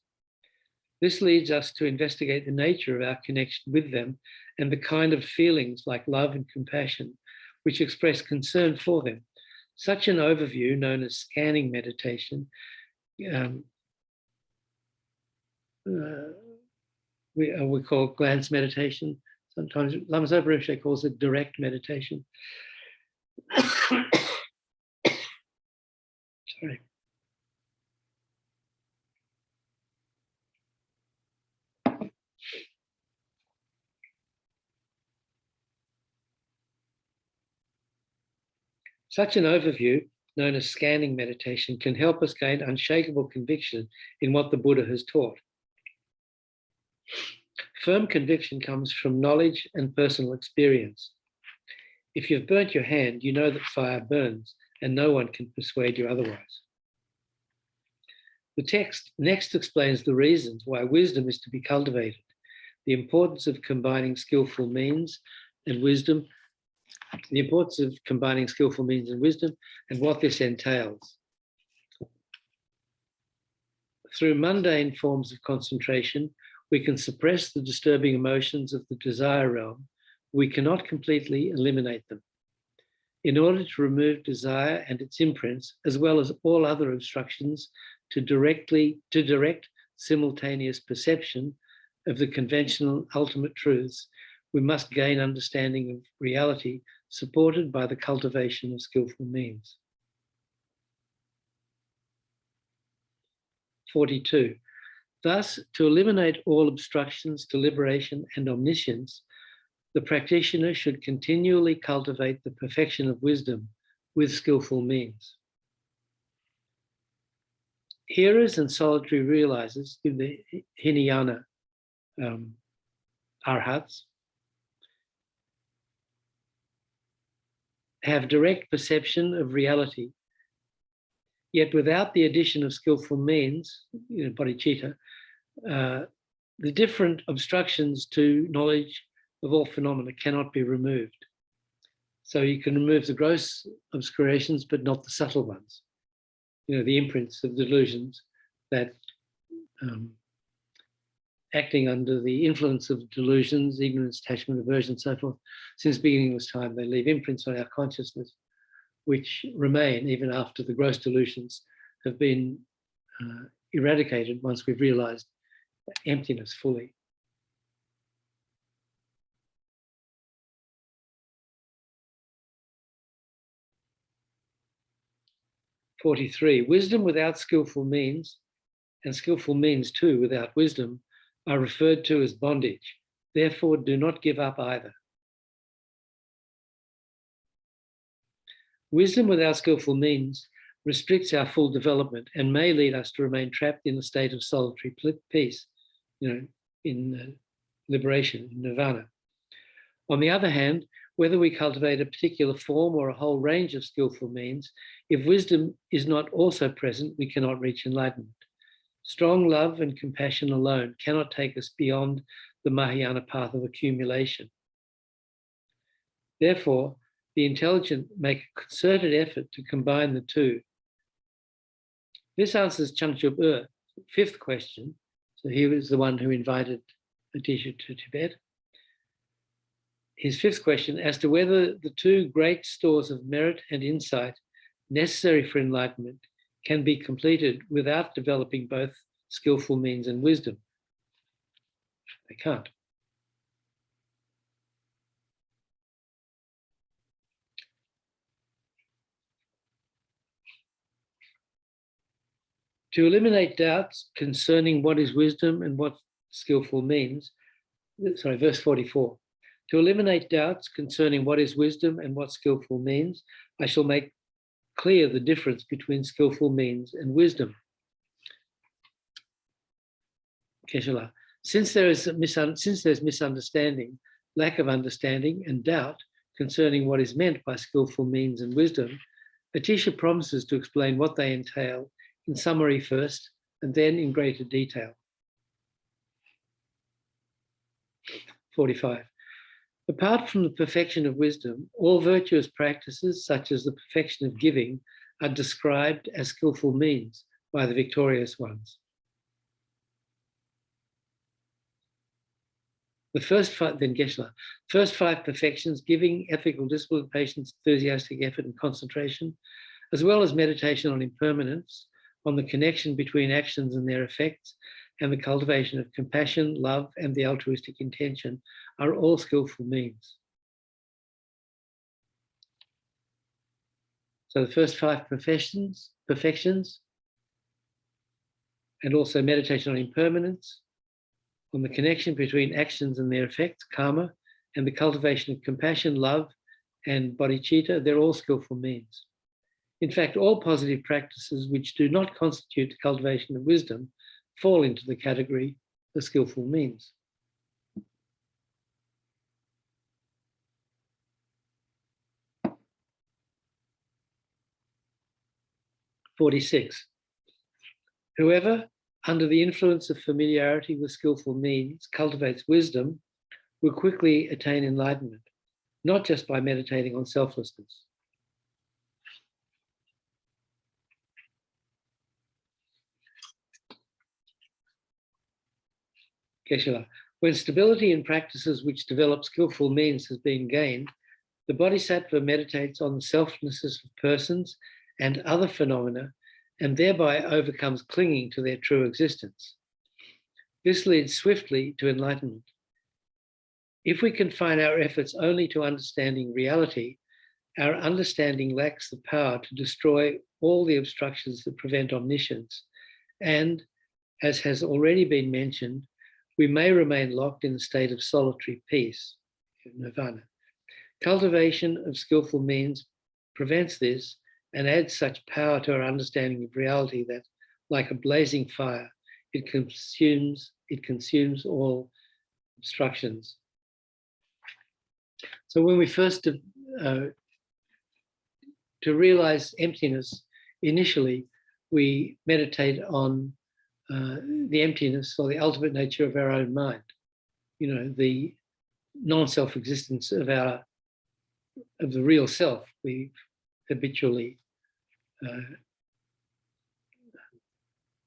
This leads us to investigate the nature of our connection with them and the kind of feelings like love and compassion which express concern for them. Such an overview, known as scanning meditation, we call glance meditation. Sometimes Lama Zopa Rinpoche calls it direct meditation. Sorry. Such an overview, known as scanning meditation, can help us gain unshakable conviction in what the Buddha has taught. Firm conviction comes from knowledge and personal experience. If you've burnt your hand, you know that fire burns, and no one can persuade you otherwise. The text next explains the reasons why wisdom is to be cultivated, the importance of combining skillful means and wisdom, and what this entails. Through mundane forms of concentration, we can suppress the disturbing emotions of the desire realm. We cannot completely eliminate them. In order to remove desire and its imprints, as well as all other obstructions, to direct simultaneous perception of the conventional ultimate truths, we must gain understanding of reality supported by the cultivation of skillful means. 42. Thus, to eliminate all obstructions to liberation and omniscience, the practitioner should continually cultivate the perfection of wisdom with skillful means. Hearers and solitary realizers in the Hinayana arhats have direct perception of reality, yet without the addition of skillful means, bodhicitta, the different obstructions to knowledge of all phenomena cannot be removed. So you can remove the gross obscurations, but not the subtle ones. The imprints of delusions that acting under the influence of delusions, ignorance, attachment, aversion, and so forth, since the beginning of this time, they leave imprints on our consciousness, which remain even after the gross delusions have been eradicated once we've realized emptiness fully. (43) Wisdom without skillful means, and skillful means too without wisdom, are referred to as bondage. Therefore, do not give up either. Wisdom without skillful means restricts our full development and may lead us to remain trapped in a state of solitary peace, in liberation, in nirvana. On the other hand, whether we cultivate a particular form or a whole range of skillful means, if wisdom is not also present, we cannot reach enlightenment. Strong love and compassion alone cannot take us beyond the Mahayana path of accumulation. Therefore, the intelligent make a concerted effort to combine the two. This answers Changchub fifth question. So he was the one who invited Atisha to Tibet. His fifth question, as to whether the two great stores of merit and insight necessary for enlightenment can be completed without developing both skillful means and wisdom. They can't. To eliminate doubts concerning what is wisdom and what skillful means, verse 44. To eliminate doubts concerning what is wisdom and what skillful means, I shall make clear the difference between skillful means and wisdom. Keshala. Since there's misunderstanding, lack of understanding, and doubt concerning what is meant by skillful means and wisdom, Atisha promises to explain what they entail in summary first, and then in greater detail. 45. Apart from the perfection of wisdom, all virtuous practices, such as the perfection of giving, are described as skillful means by the victorious ones. The first five perfections, giving, ethical discipline, patience, enthusiastic effort, and concentration, as well as meditation on impermanence, on the connection between actions and their effects, and the cultivation of compassion, love, and the altruistic intention, are all skillful means. So the first five perfections, and also meditation on impermanence, on the connection between actions and their effects, karma, and the cultivation of compassion, love, and bodhicitta, they're all skillful means. In fact, all positive practices which do not constitute the cultivation of wisdom fall into the category of skillful means. (46) Whoever, under the influence of familiarity with skillful means, cultivates wisdom, will quickly attain enlightenment, not just by meditating on selflessness. Geshe-la. When stability in practices which develop skillful means has been gained, the bodhisattva meditates on the selflessness of persons and other phenomena, and thereby overcomes clinging to their true existence. This leads swiftly to enlightenment. If we confine our efforts only to understanding reality, our understanding lacks the power to destroy all the obstructions that prevent omniscience. And, as has already been mentioned, we may remain locked in a state of solitary peace, nirvana. Cultivation of skillful means prevents this and adds such power to our understanding of reality that, like a blazing fire, it consumes all obstructions. So when we first to realize emptiness, initially we meditate on the emptiness or the ultimate nature of our own mind. You know, the non-self-existence of the real self we've habitually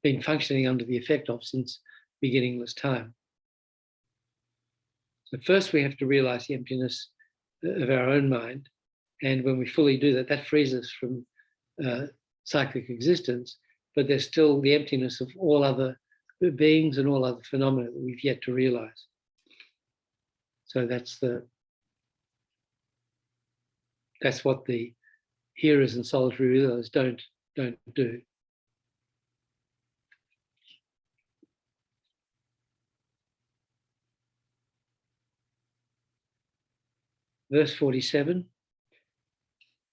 been functioning under the effect of since beginningless time. So first we have to realize the emptiness of our own mind. And when we fully do that, that frees us from cyclic existence, but there's still the emptiness of all other beings and all other phenomena that we've yet to realize. So that's what the hearers and solitary realizers don't do. Verse 47.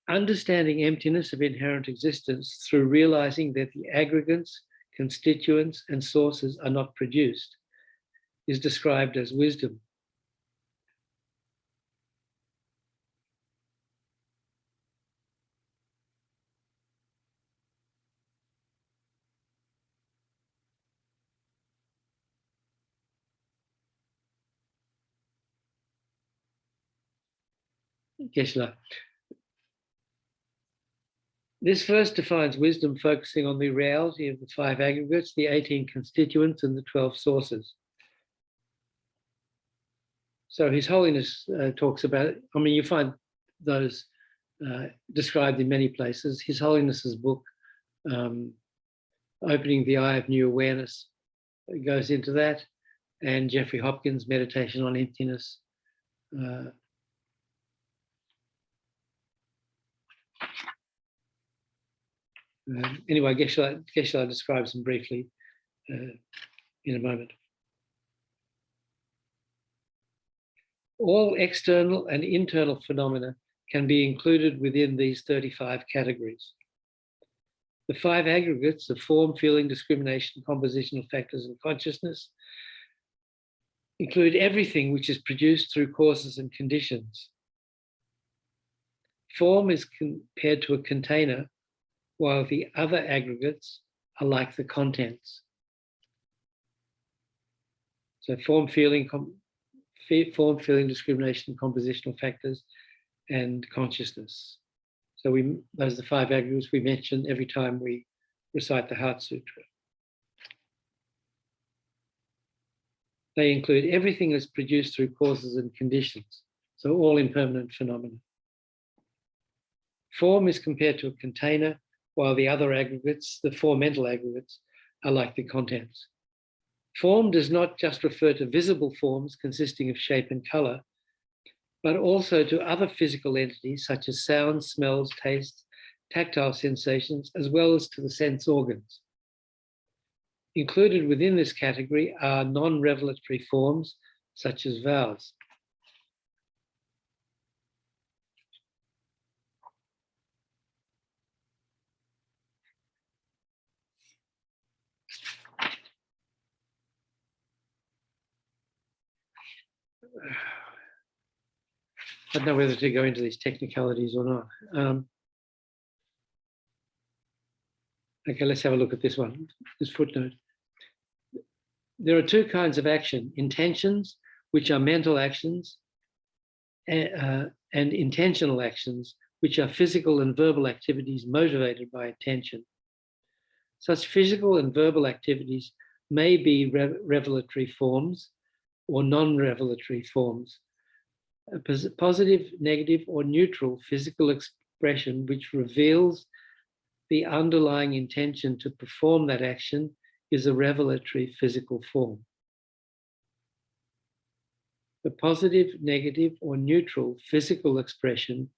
Understanding emptiness of inherent existence through realizing that the aggregates, constituents, and sources are not produced is described as wisdom. Geshe-la. This verse defines wisdom focusing on the reality of the 5 aggregates, the 18 constituents, and the 12 sources. So His Holiness talks about, I mean, you find those described in many places. His Holiness's book, Opening the Eye of New Awareness, goes into that, and Jeffrey Hopkins' Meditation on Emptiness. Anyway, Geshe-la describes them briefly in a moment. All external and internal phenomena can be included within these 35 categories. The 5 aggregates of form, feeling, discrimination, compositional factors, and consciousness include everything which is produced through causes and conditions. Form is compared to a container, while the other aggregates are like the contents. So form, feeling, discrimination, compositional factors, and consciousness. So those are the 5 aggregates we mention every time we recite the Heart Sutra. They include everything that's produced through causes and conditions, so all impermanent phenomena. Form is compared to a container, while the other aggregates, the 4 mental aggregates, are like the contents. Form does not just refer to visible forms consisting of shape and color, but also to other physical entities such as sounds, smells, tastes, tactile sensations, as well as to the sense organs. Included within this category are non-revelatory forms such as vows. I don't know whether to go into these technicalities or not. Okay, let's have a look at this one, this footnote. There are 2 kinds of action: intentions, which are mental actions, and intentional actions, which are physical and verbal activities motivated by intention. Such physical and verbal activities may be revelatory forms or non-revelatory forms. A positive, negative, or neutral physical expression which reveals the underlying intention to perform that action is a revelatory physical form. The positive, negative, or neutral physical expression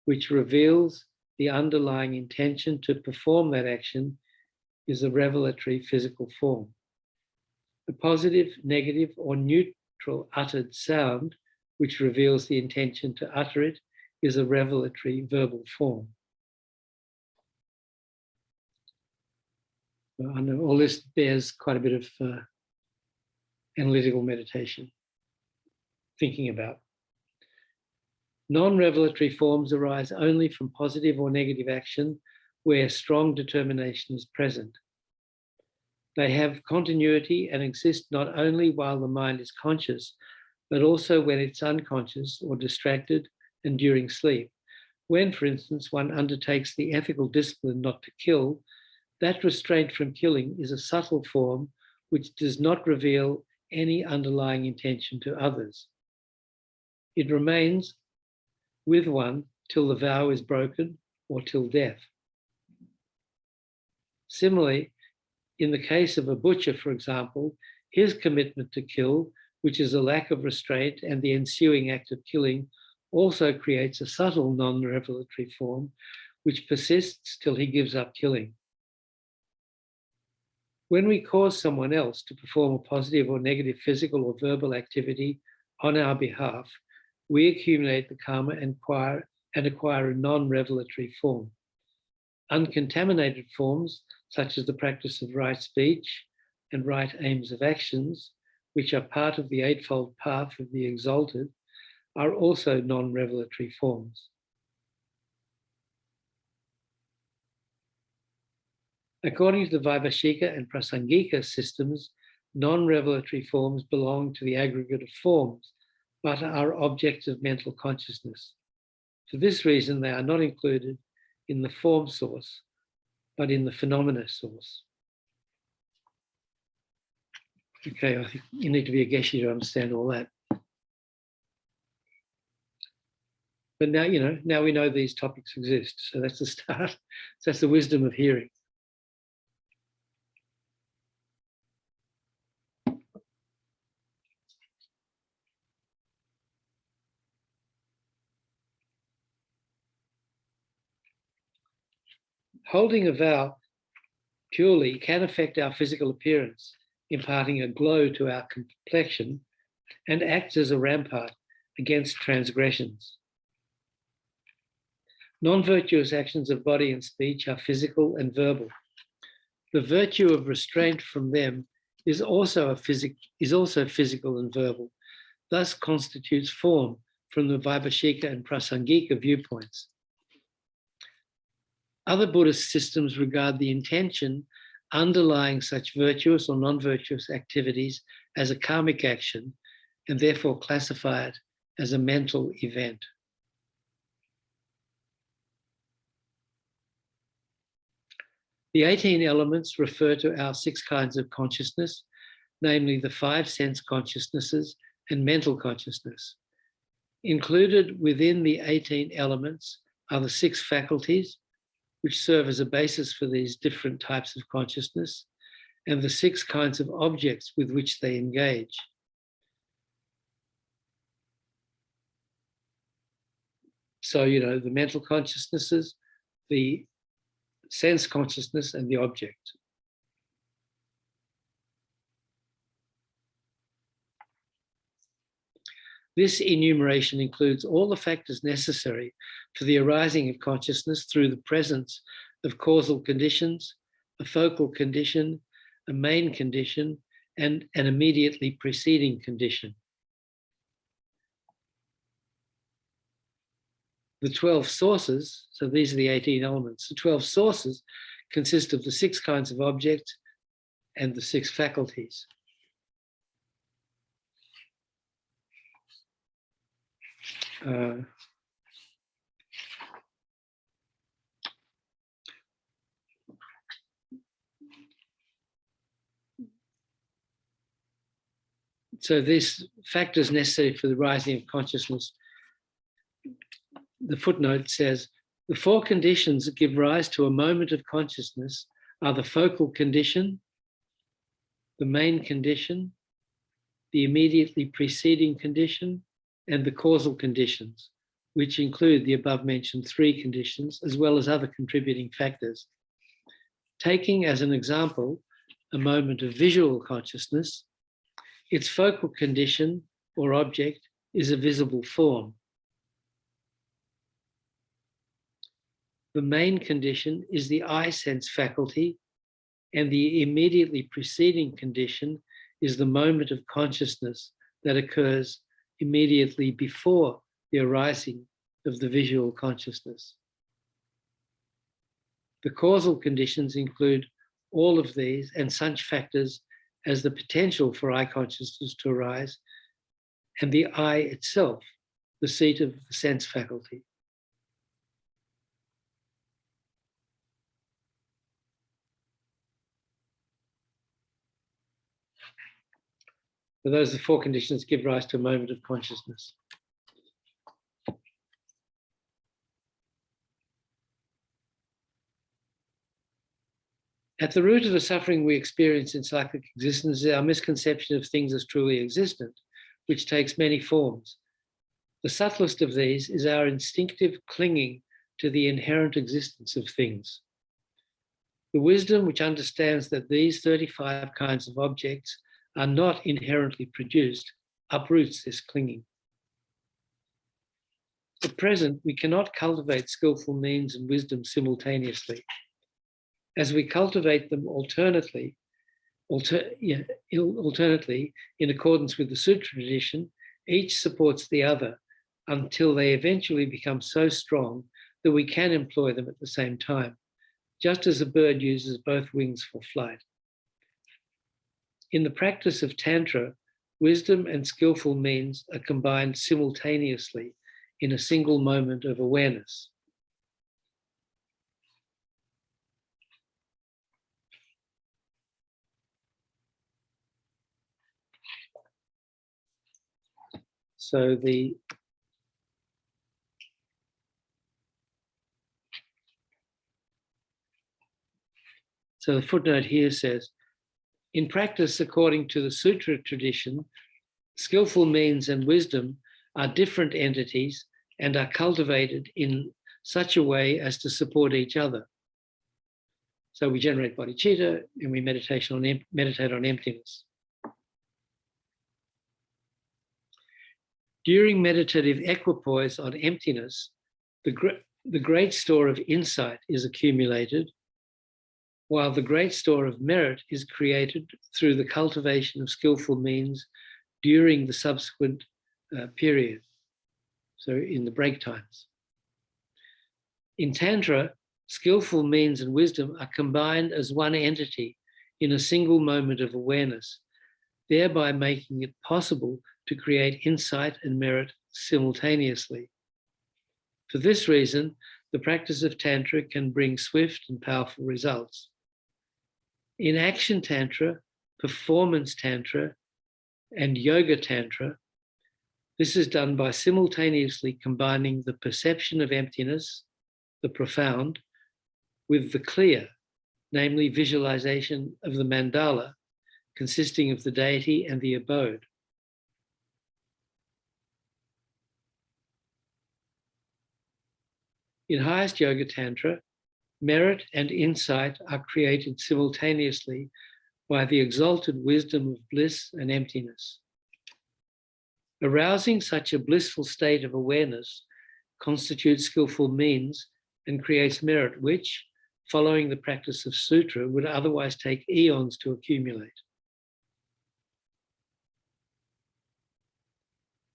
which reveals the underlying intention to perform that action is a revelatory physical form. The positive, negative, or neutral uttered sound which reveals the intention to utter it is a revelatory verbal form. I know all this bears quite a bit of analytical meditation, thinking about. Non-revelatory forms arise only from positive or negative action where strong determination is present. They have continuity and exist not only while the mind is conscious, but also when it's unconscious or distracted and during sleep. When, for instance, one undertakes the ethical discipline not to kill, that restraint from killing is a subtle form which does not reveal any underlying intention to others. It remains with one till the vow is broken or till death. Similarly, in the case of a butcher, for example, his commitment to kill, which is a lack of restraint, and the ensuing act of killing also creates a subtle non-revelatory form which persists till he gives up killing. When we cause someone else to perform a positive or negative physical or verbal activity on our behalf, we accumulate the karma and acquire a non-revelatory form. Uncontaminated forms, such as the practice of right speech and right aims of actions, which are part of the Eightfold Path of the Exalted, are also non-revelatory forms. According to the Vaibhashika and Prasangika systems, non-revelatory forms belong to the aggregate of forms, but are objects of mental consciousness. For this reason, they are not included in the form source, but in the phenomena source. Okay, I think you need to be a Geshe to understand all that. But now, now we know these topics exist. So that's the start. So that's the wisdom of hearing. Holding a vow purely can affect our physical appearance, imparting a glow to our complexion, and acts as a rampart against transgressions. Non-virtuous actions of body and speech are physical and verbal. The virtue of restraint from them is also physical and verbal, thus constitutes form from the Vaibhashika and Prasangika viewpoints. Other Buddhist systems regard the intention underlying such virtuous or non-virtuous activities as a karmic action and therefore classify it as a mental event. The 18 elements refer to our 6 kinds of consciousness, namely the 5 sense consciousnesses and mental consciousness. Included within the 18 elements are the 6 faculties, which serve as a basis for these different types of consciousness, and the 6 kinds of objects with which they engage. So, the mental consciousnesses, the sense consciousness, and the object. This enumeration includes all the factors necessary for the arising of consciousness through the presence of causal conditions, a focal condition, a main condition, and an immediately preceding condition. The 12 sources, so these are the 18 elements, the 12 sources consist of the 6 kinds of objects and the 6 faculties. So these factors necessary for the rising of consciousness, the footnote says, the 4 conditions that give rise to a moment of consciousness are the focal condition, the main condition, the immediately preceding condition, and the causal conditions, which include the above-mentioned 3 conditions, as well as other contributing factors. Taking as an example a moment of visual consciousness, its focal condition or object is a visible form. The main condition is the eye sense faculty, and the immediately preceding condition is the moment of consciousness that occurs immediately before the arising of the visual consciousness. The causal conditions include all of these and such factors as the potential for eye consciousness to arise, and the eye itself, the seat of the sense faculty. So those are the 4 conditions that give rise to a moment of consciousness. At the root of the suffering we experience in cyclic existence is our misconception of things as truly existent, which takes many forms. The subtlest of these is our instinctive clinging to the inherent existence of things. The wisdom which understands that these 35 kinds of objects are not inherently produced uproots this clinging. At present, we cannot cultivate skillful means and wisdom simultaneously. As we cultivate them alternately in accordance with the Sutra tradition, each supports the other until they eventually become so strong that we can employ them at the same time, just as a bird uses both wings for flight. In the practice of Tantra, wisdom and skillful means are combined simultaneously in a single moment of awareness. So the footnote here says, in practice, according to the Sutra tradition, skillful means and wisdom are different entities and are cultivated in such a way as to support each other. So we generate bodhicitta and we meditate on emptiness. During meditative equipoise on emptiness, the great store of insight is accumulated, while the great store of merit is created through the cultivation of skillful means during the subsequent period, so in the break times. In Tantra, skillful means and wisdom are combined as one entity in a single moment of awareness, thereby making it possible to create insight and merit simultaneously. For this reason, the practice of Tantra can bring swift and powerful results. In Action Tantra, Performance Tantra, and Yoga Tantra, this is done by simultaneously combining the perception of emptiness, the profound, with the clear, namely visualization of the mandala, consisting of the deity and the abode. In highest Yoga Tantra, merit and insight are created simultaneously by the exalted wisdom of bliss and emptiness. Arousing such a blissful state of awareness constitutes skillful means and creates merit which, following the practice of sutra, would otherwise take eons to accumulate.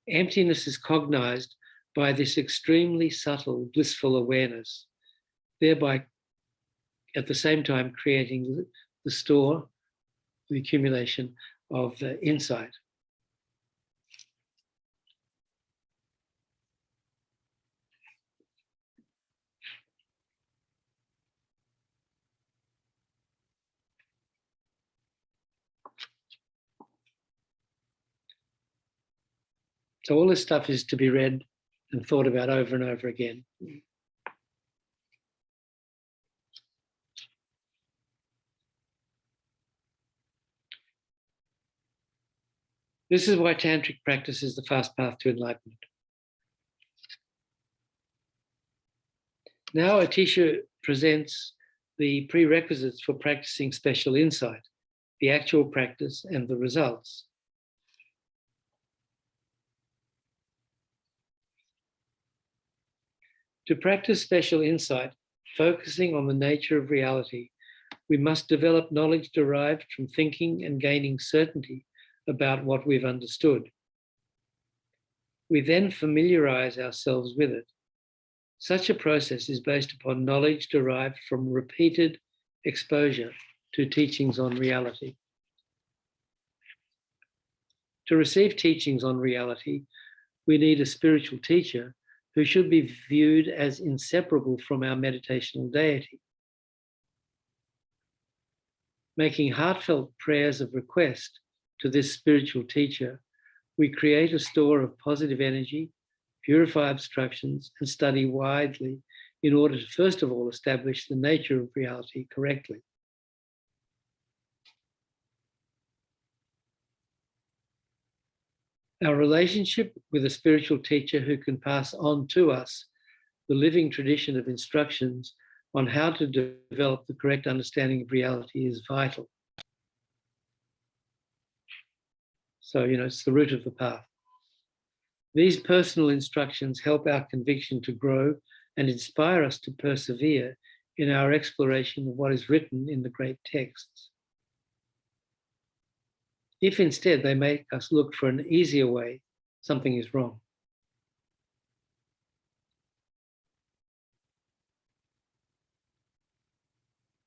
Emptiness is cognized by this extremely subtle, blissful awareness, thereby at the same time creating the store, the accumulation of insight. So all this stuff is to be read and thought about over and over again. This is why tantric practice is the fast path to enlightenment. Now Atisha presents the prerequisites for practicing special insight, the actual practice and the results. To practice special insight, focusing on the nature of reality, we must develop knowledge derived from thinking and gaining certainty about what we've understood. We then familiarize ourselves with it. Such a process is based upon knowledge derived from repeated exposure to teachings on reality. To receive teachings on reality, we need a spiritual teacher who should be viewed as inseparable from our meditational deity. Making heartfelt prayers of request to this spiritual teacher, we create a store of positive energy, purify obstructions, and study widely in order to first of all establish the nature of reality correctly. Our relationship with a spiritual teacher who can pass on to us the living tradition of instructions on how to develop the correct understanding of reality is vital. So, it's the root of the path. These personal instructions help our conviction to grow and inspire us to persevere in our exploration of what is written in the great texts. If instead they make us look for an easier way, something is wrong.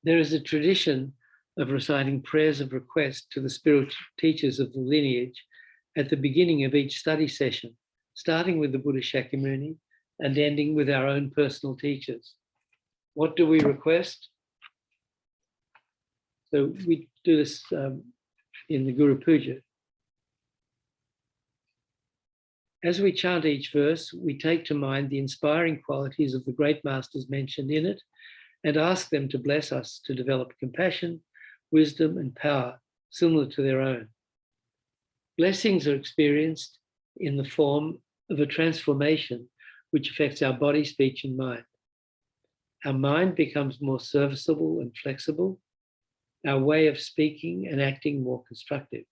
There is a tradition of reciting prayers of request to the spiritual teachers of the lineage at the beginning of each study session, starting with the Buddha Shakyamuni and ending with our own personal teachers. What do we request? So we do this in the Guru Puja. As we chant each verse, we take to mind the inspiring qualities of the great masters mentioned in it and ask them to bless us to develop compassion, wisdom, and power similar to their own. Blessings are experienced in the form of a transformation which affects our body, speech, and mind. Our mind becomes more serviceable and flexible, our way of speaking and acting more constructive.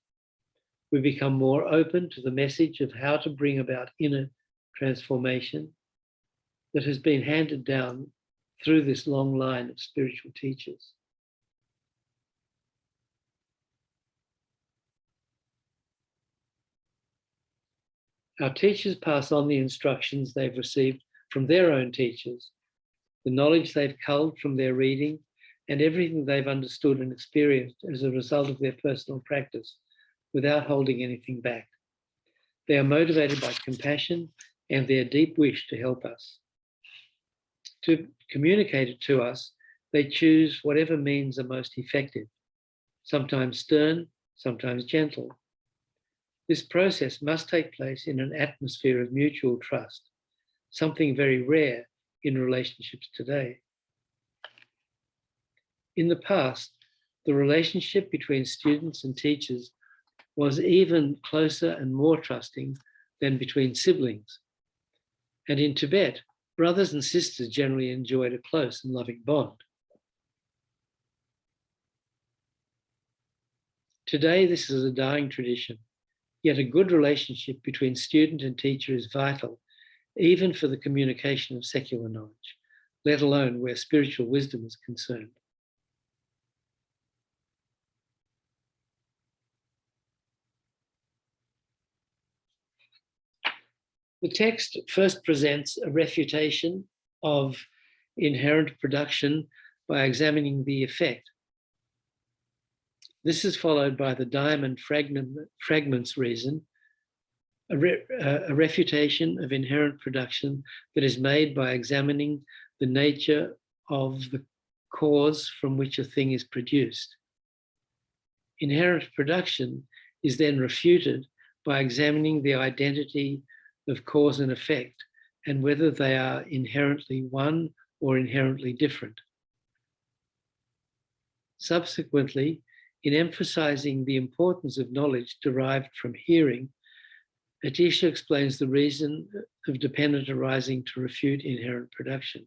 We become more open to the message of how to bring about inner transformation that has been handed down through this long line of spiritual teachers. Our teachers pass on the instructions they've received from their own teachers, the knowledge they've culled from their reading, and everything they've understood and experienced as a result of their personal practice, without holding anything back. They are motivated by compassion and their deep wish to help us. To communicate it to us, they choose whatever means are most effective, sometimes stern, sometimes gentle. This process must take place in an atmosphere of mutual trust, something very rare in relationships today. In the past, the relationship between students and teachers was even closer and more trusting than between siblings. And in Tibet, brothers and sisters generally enjoyed a close and loving bond. Today, this is a dying tradition, yet a good relationship between student and teacher is vital, even for the communication of secular knowledge, let alone where spiritual wisdom is concerned. The text first presents a refutation of inherent production by examining the effect. This is followed by the diamond fragments reason, a refutation of inherent production that is made by examining the nature of the cause from which a thing is produced. Inherent production is then refuted by examining the identity of cause and effect and whether they are inherently one or inherently different. Subsequently, In emphasizing the importance of knowledge derived from hearing, Atisha explains the reason of dependent arising to refute inherent production.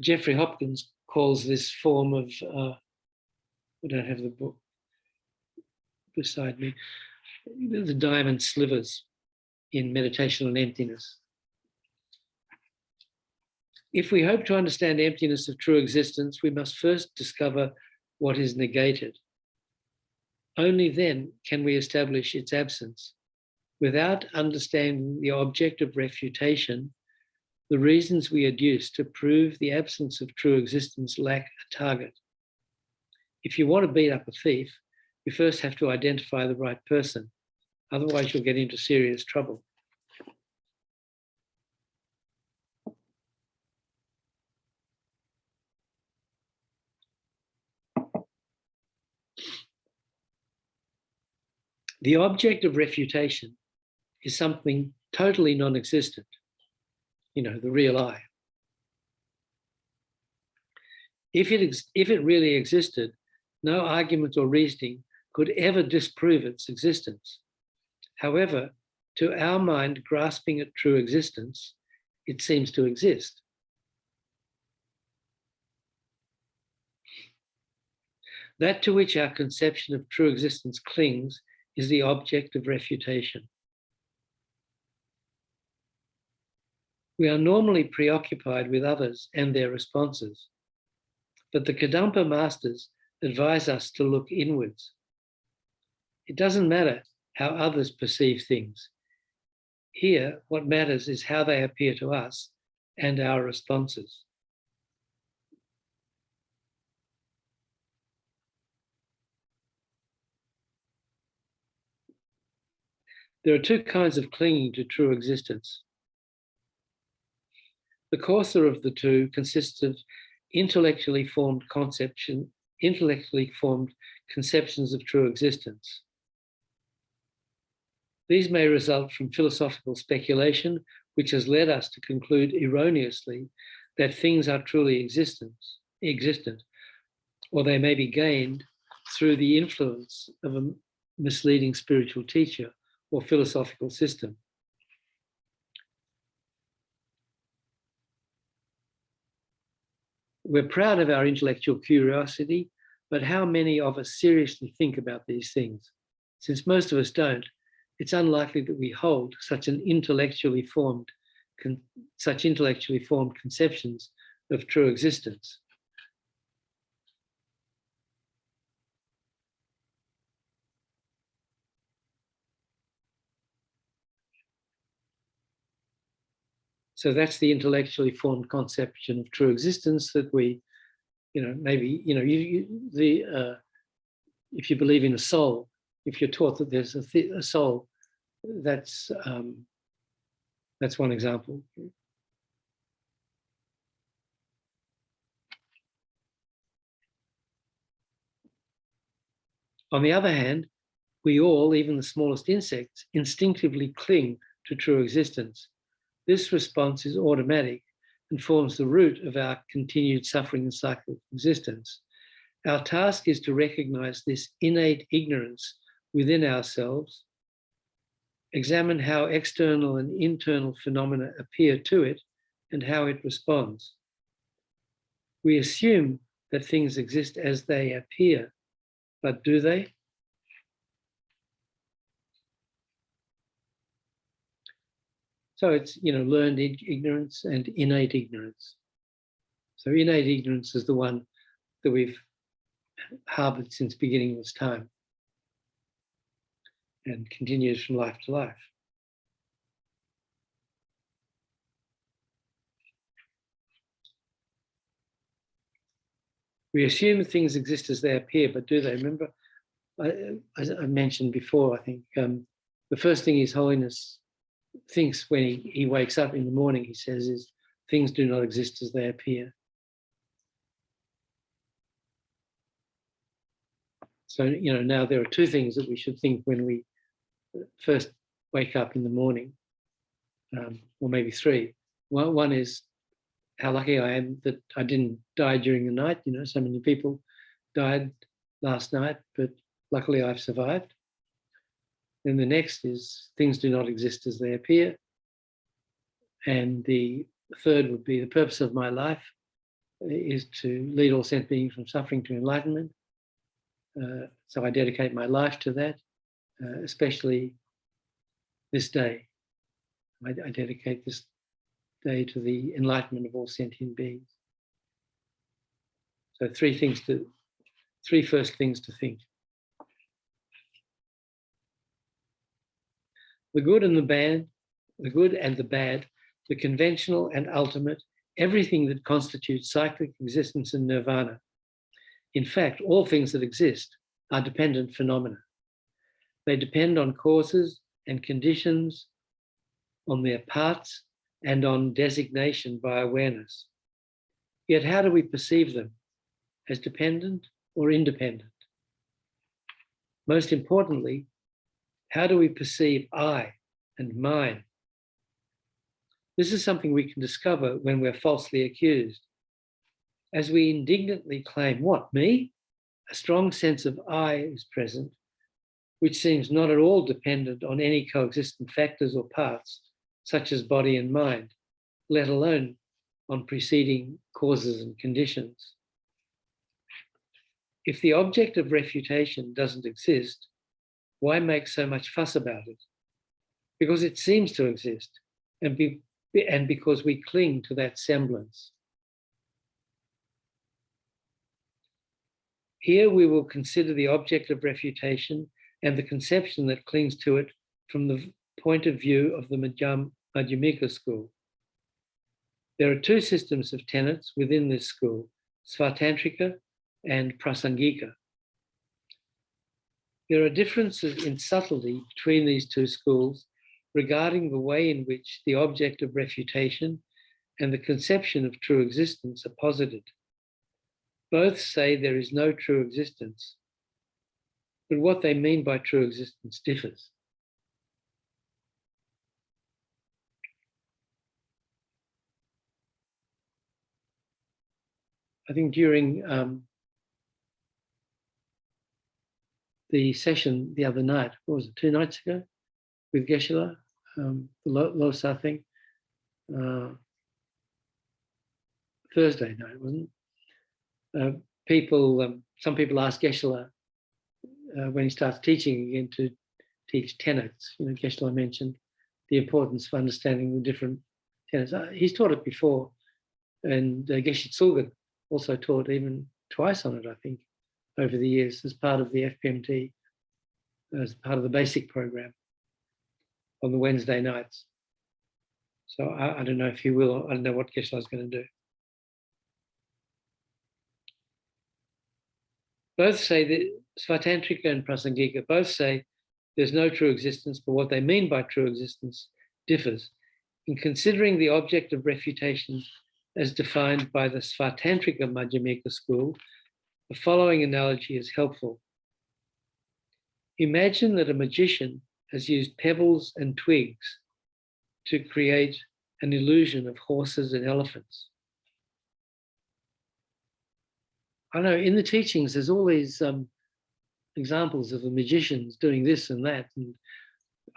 Jeffrey Hopkins calls this form of, I don't have the book beside me, the diamond slivers in Meditation on Emptiness. If we hope to understand emptiness of true existence, we must first discover what is negated. Only then can we establish its absence. Without understanding the object of refutation, the reasons we adduce to prove the absence of true existence lack a target. If you want to beat up a thief, you first have to identify the right person. Otherwise, you'll get into serious trouble. The object of refutation is something totally non-existent, the real I. If it really existed, no argument or reasoning could ever disprove its existence. However, to our mind grasping at true existence, it seems to exist. That to which our conception of true existence clings is the object of refutation. We are normally preoccupied with others and their responses, but the Kadampa masters advise us to look inwards. It doesn't matter how others perceive things. Here, what matters is how they appear to us and our responses. There are two kinds of clinging to true existence. The coarser of the two consists of intellectually formed conceptions of true existence. These may result from philosophical speculation, which has led us to conclude erroneously that things are truly existent, or they may be gained through the influence of a misleading spiritual teacher or philosophical system. We're proud of our intellectual curiosity, but how many of us seriously think about these things? Since most of us don't, it's unlikely that we hold such intellectually formed conceptions of true existence. So that's the intellectually formed conception of true existence that we, if you believe in a soul, if you're taught that there's a soul, that's one example. On the other hand, we all, even the smallest insects, instinctively cling to true existence. This response is automatic and forms the root of our continued suffering and cycle of existence. Our task is to recognize this innate ignorance within ourselves, examine how external and internal phenomena appear to it, and how it responds. We assume that things exist as they appear, but do they? So it's, learned ignorance and innate ignorance. So innate ignorance is the one that we've harbored since beginning of this time and continues from life to life. We assume that things exist as they appear, but do they? Remember, as I mentioned before, I think the first thing His Holiness thinks when he wakes up in the morning, he says, is things do not exist as they appear. So, now there are two things that we should think when we first wake up in the morning, or maybe three. One is how lucky I am that I didn't die during the night. You know, so many people died last night, but luckily I've survived. Then the next is things do not exist as they appear. And the third would be the purpose of my life is to lead all sentient beings from suffering to enlightenment. So I dedicate my life to that, especially this day. I dedicate this day to the enlightenment of all sentient beings. So three first things to think. The good and the bad, the conventional and ultimate, everything that constitutes cyclic existence and nirvana. In fact, all things that exist are dependent phenomena. They depend on causes and conditions, on their parts, and on designation by awareness. Yet how do we perceive them? As dependent or independent? Most importantly, how do we perceive I and mine? This is something we can discover when we're falsely accused. As we indignantly claim, what, me? A strong sense of I is present, which seems not at all dependent on any coexistent factors or parts, such as body and mind, let alone on preceding causes and conditions. If the object of refutation doesn't exist, why make so much fuss about it? Because it seems to exist, and because we cling to that semblance. Here we will consider the object of refutation and the conception that clings to it from the point of view of the Madhyamika school. There are two systems of tenets within this school, Svatantrika and Prasangika. There are differences in subtlety between these two schools regarding the way in which the object of refutation and the conception of true existence are posited. Both say there is no true existence, but what they mean by true existence differs. I think during the session the other night, what was it, 2 nights ago, with Geshe-la, the Lhasa thing, Thursday night, wasn't it? Some people ask Geshe-la when he starts teaching again to teach tenets. You know, Geshe-la mentioned the importance of understanding the different tenets. He's taught it before, and Geshe Tsulgin also taught even twice on it, I think, over the years as part of the FPMT, as part of the basic program on the Wednesday nights. So I don't know if he will, I don't know what Geshe-la is going to do. Both say that Svatantrika and Prasangika both say there's no true existence, but what they mean by true existence differs. In considering the object of refutation as defined by the Svatantrika Madhyamika school, the following analogy is helpful. Imagine that a magician has used pebbles and twigs to create an illusion of horses and elephants. I know in the teachings, there's all these examples of the magicians doing this and that. And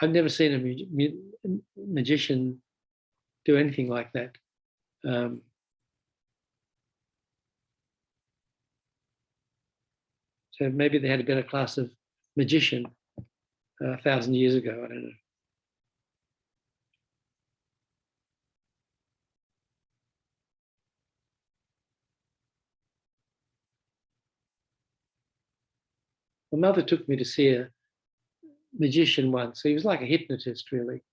I've never seen a magician do anything like that. So maybe they had a better class of magician 1,000 years ago, I don't know. My mother took me to see a magician once. So he was like a hypnotist, really.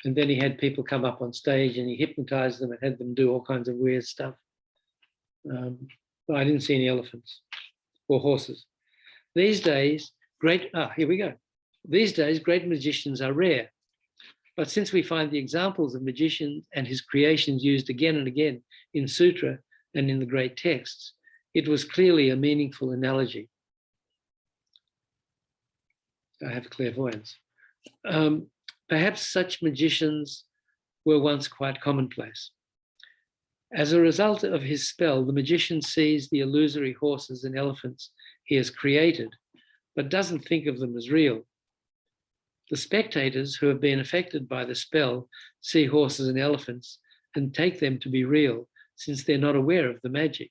And then he had people come up on stage and he hypnotized them and had them do all kinds of weird stuff. But I didn't see any elephants or horses. These days, here we go. These days, great magicians are rare. But since we find the examples of magicians and his creations used again and again in sutra and in the great texts, it was clearly a meaningful analogy. I have clairvoyance. Perhaps such magicians were once quite commonplace. As a result of his spell, the magician sees the illusory horses and elephants he has created, but doesn't think of them as real. The spectators who have been affected by the spell see horses and elephants and take them to be real, since they're not aware of the magic.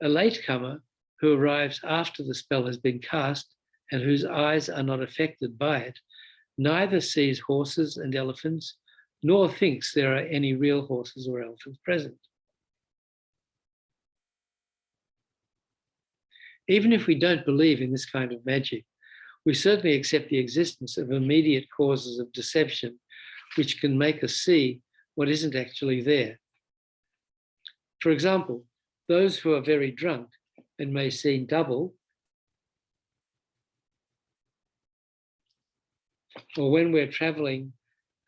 A latecomer who arrives after the spell has been cast and whose eyes are not affected by it, neither sees horses and elephants, nor thinks there are any real horses or elephants present. Even if we don't believe in this kind of magic, we certainly accept the existence of immediate causes of deception, which can make us see what isn't actually there. For example, those who are very drunk and may see double, or when we're traveling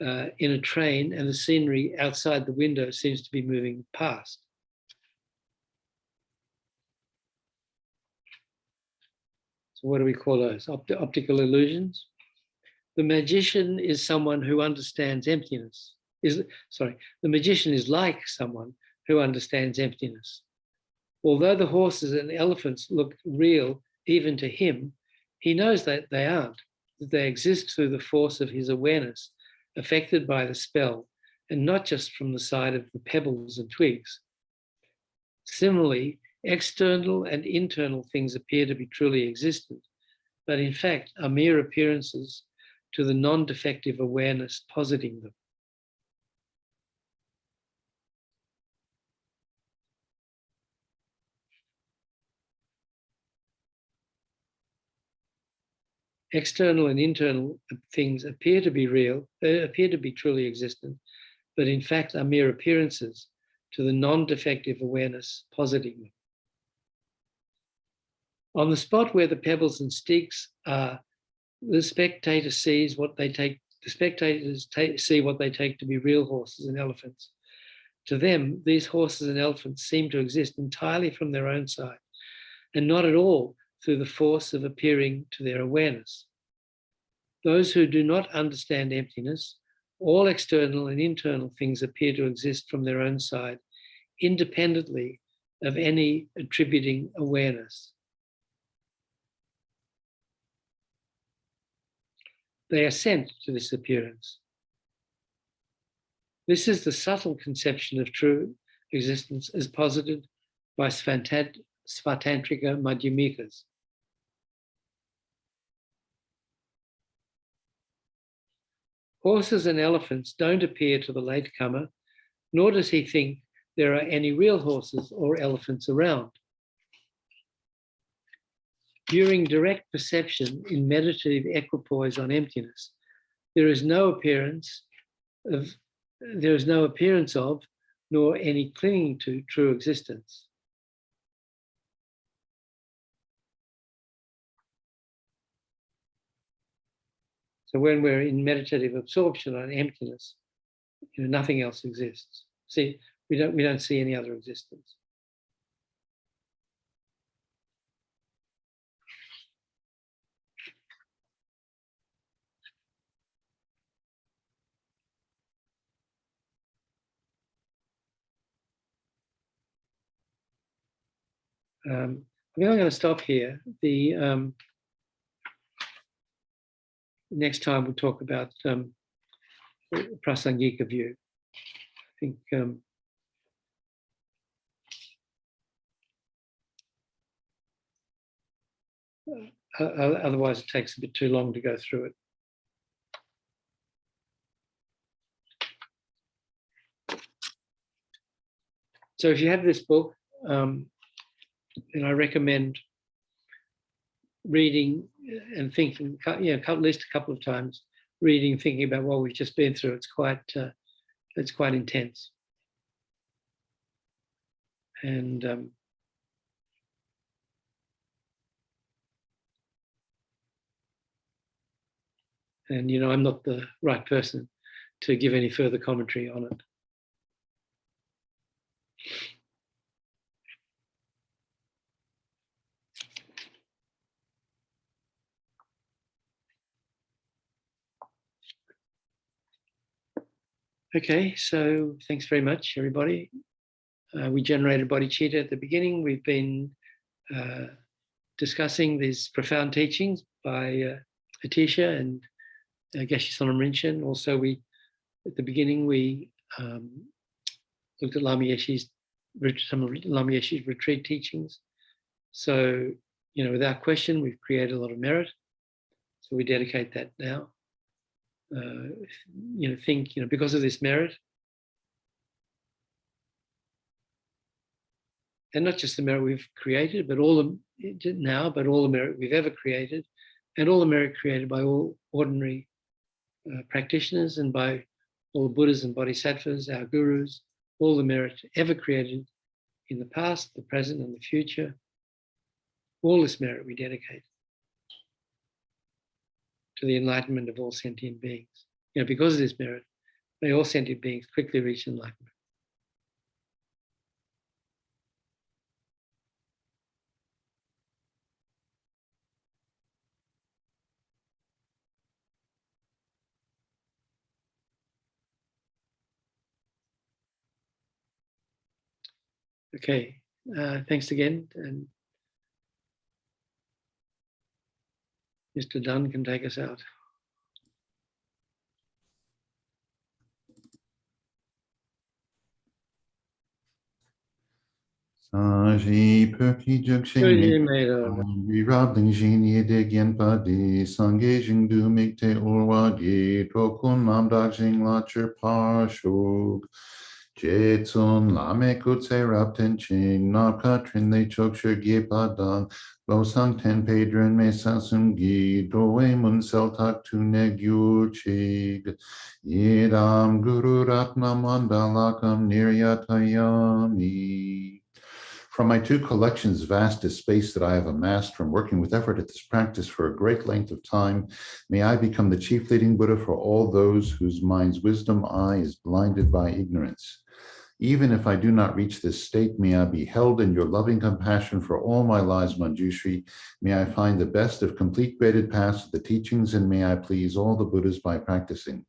in a train and the scenery outside the window seems to be moving past. So what do we call those? Optical illusions? The magician is someone who understands emptiness. The magician is like someone who understands emptiness. Although the horses and elephants look real even to him, he knows that they aren't, that they exist through the force of his awareness, affected by the spell, and not just from the side of the pebbles and twigs. Similarly, external and internal things appear to be truly existent, but in fact are mere appearances to the non-defective awareness positing them. External and internal things appear to be real, appear to be truly existent, but in fact are mere appearances to the non-defective awareness positing them. On the spot where the pebbles and sticks are, the spectators see what they take to be real horses and elephants. To them, these horses and elephants seem to exist entirely from their own side, and not at all through the force of appearing to their awareness. Those who do not understand emptiness, all external and internal things appear to exist from their own side, independently of any attributing awareness. They assent to this appearance. This is the subtle conception of true existence as posited by Svatantrika Madhyamikas. Horses and elephants don't appear to the latecomer, nor does he think there are any real horses or elephants around. During direct perception in meditative equipoise on emptiness, there is no appearance of, nor any clinging to true existence. So when we're in meditative absorption on emptiness, nothing else exists. See, we don't see any other existence. I'm going to stop here. The next time we'll talk about Prasangika view. I think otherwise it takes a bit too long to go through it. So if you have this book, and I recommend reading and thinking, at least a couple of times, reading, thinking about what we've just been through. It's quite intense. And I'm not the right person to give any further commentary on it. Okay, so thanks very much, everybody. We generated bodhicitta at the beginning. We've been discussing these profound teachings by Atisha and Geshe Lama Rinpoche. Also, at the beginning, we looked at some of Lama Yeshe's retreat teachings. So, without question, we've created a lot of merit. So we dedicate that now. Think, because of this merit, and not just the merit we've created, but all the merit we've ever created, and all the merit created by all ordinary practitioners and by all the Buddhas and Bodhisattvas, our gurus, all the merit ever created in the past, the present, and the future. All this merit we dedicate to the enlightenment of all sentient beings. Because of this merit, may all sentient beings quickly reach enlightenment. Okay, thanks again. And Mr. Dunn can take us out. Saji Perki Juxing Rirabling Jin Yede Genpa Di Sange Jing Du Mikte Urwa Di Tokun Lam Da Jing Lacher Pashug Jetsun Lame Kutse Rapten Ching Napa Trin Le Choksher Gepadang Lo Sang Ten Pedron Me Sansungi Doe Mun Seltak Tu Negyu Chig Yedam Guru Ratna Mandalakam Niryatayami. From my two collections, vast is space that I have amassed from working with effort at this practice for a great length of time, may I become the chief leading Buddha for all those whose mind's wisdom eye is blinded by ignorance. Even if I do not reach this state, may I be held in your loving compassion for all my lives, Manjushri. May I find the best of complete graded paths of the teachings, and may I please all the Buddhas by practicing.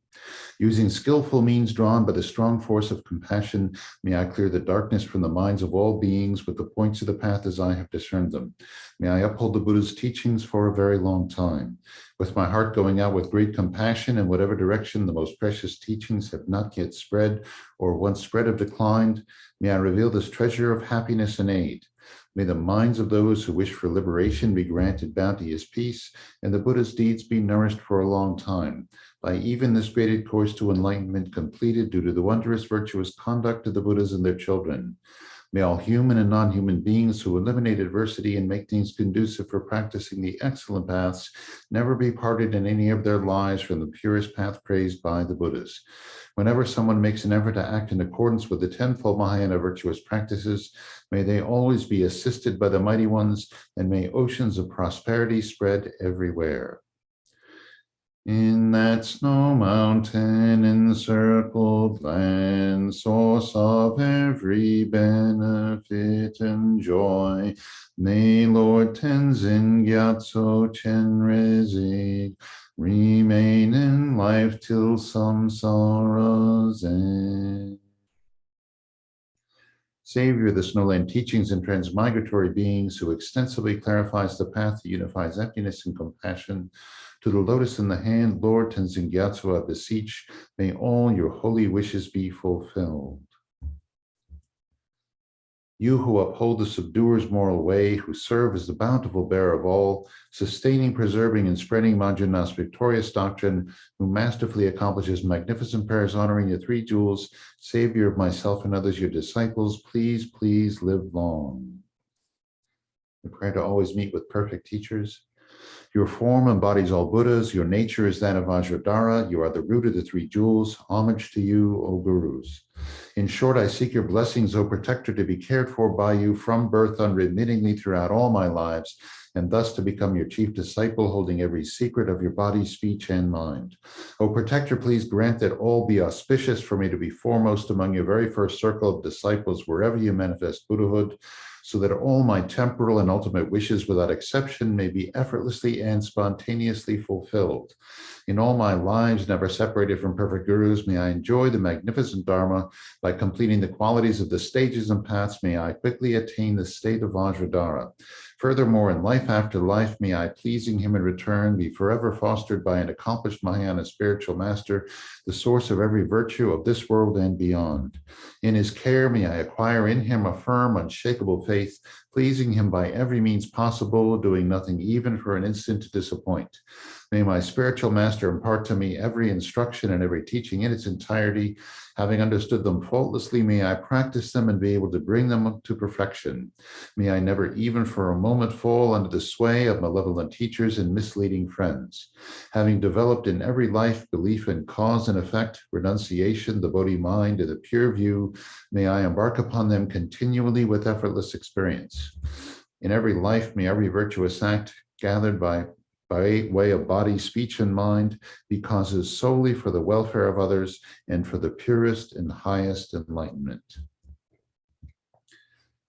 Using skillful means drawn by the strong force of compassion, may I clear the darkness from the minds of all beings with the points of the path as I have discerned them. May I uphold the Buddha's teachings for a very long time. With my heart going out with great compassion in whatever direction the most precious teachings have not yet spread, or once spread have declined, may I reveal this treasure of happiness and aid. May the minds of those who wish for liberation be granted bounteous peace, and the Buddha's deeds be nourished for a long time. By even this graded course to enlightenment completed due to the wondrous virtuous conduct of the Buddhas and their children. May all human and non-human beings who eliminate adversity and make things conducive for practicing the excellent paths never be parted in any of their lives from the purest path praised by the Buddhas. Whenever someone makes an effort to act in accordance with the tenfold Mahayana virtuous practices, may they always be assisted by the mighty ones, and may oceans of prosperity spread everywhere. In that snow mountain encircled land, source of every benefit and joy, may Lord Tenzin Gyatso Chenrezig remain in life till samsara's end. Savior of the Snowland teachings and transmigratory beings, who extensively clarifies the path that unifies emptiness and compassion, to the lotus in the hand, Lord Tenzin Gyatso, I beseech, may all your holy wishes be fulfilled. You who uphold the subduer's moral way, who serve as the bountiful bearer of all, sustaining, preserving, and spreading Manjunath's victorious doctrine, who masterfully accomplishes magnificent prayers honoring the three jewels, Savior of myself and others, your disciples, please, please live long. We pray to always meet with perfect teachers. Your form embodies all Buddhas. Your nature is that of Vajradhara. You are the root of the three jewels. Homage to you, O Gurus. In short, I seek your blessings, O Protector, to be cared for by you from birth unremittingly throughout all my lives, and thus to become your chief disciple, holding every secret of your body, speech, and mind. O Protector, please grant that all be auspicious for me to be foremost among your very first circle of disciples wherever you manifest Buddhahood, so that all my temporal and ultimate wishes without exception may be effortlessly and spontaneously fulfilled. In all my lives, never separated from perfect gurus, may I enjoy the magnificent Dharma. By completing the qualities of the stages and paths, may I quickly attain the state of Vajradhara. Furthermore, in life after life, may I, pleasing him in return, be forever fostered by an accomplished Mahayana spiritual master, the source of every virtue of this world and beyond. In his care, may I acquire in him a firm, unshakable faith, pleasing him by every means possible, doing nothing even for an instant to disappoint. May my spiritual master impart to me every instruction and every teaching in its entirety. Having understood them faultlessly, may I practice them and be able to bring them to perfection. May I never even for a moment fall under the sway of malevolent teachers and misleading friends. Having developed in every life belief in cause and effect, renunciation, the Bodhi mind, and the pure view, may I embark upon them continually with effortless experience. In every life, may every virtuous act gathered by way of body, speech, and mind be causes solely for the welfare of others and for the purest and highest enlightenment.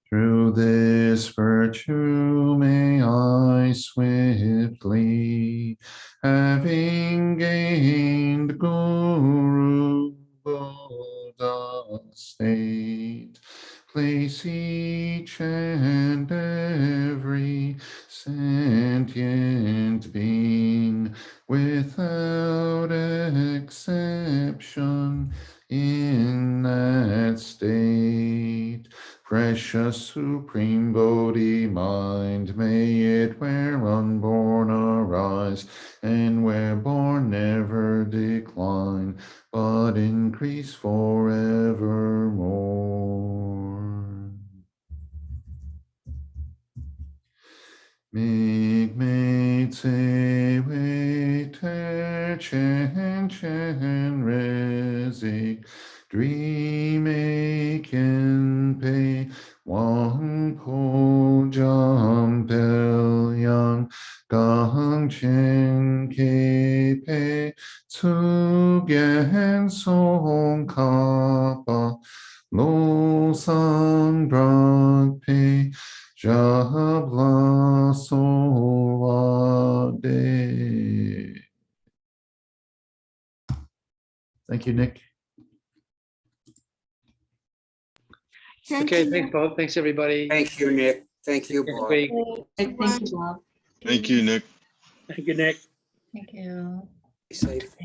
Through this virtue may I swiftly, having gained Guru Buddha state, place each and every sentient being without exception in that state. Precious supreme Bodhi mind, may it where unborn arise, and where born never decline, but increase forevermore. Mig me tse wei ter chen chen rezik, dream ken pei wang po jam pel yang, gang chen ke pei tsu gen song ka pa, lo sang brak pei Jabla Solade. Thank you, Nick. Okay, thanks, Bob. Thanks, everybody. Thank you, Nick. Thank you, Next Bob. week. Thank you, Bob. Thank you, Nick. Thank you, Nick. Thank you. Be safe.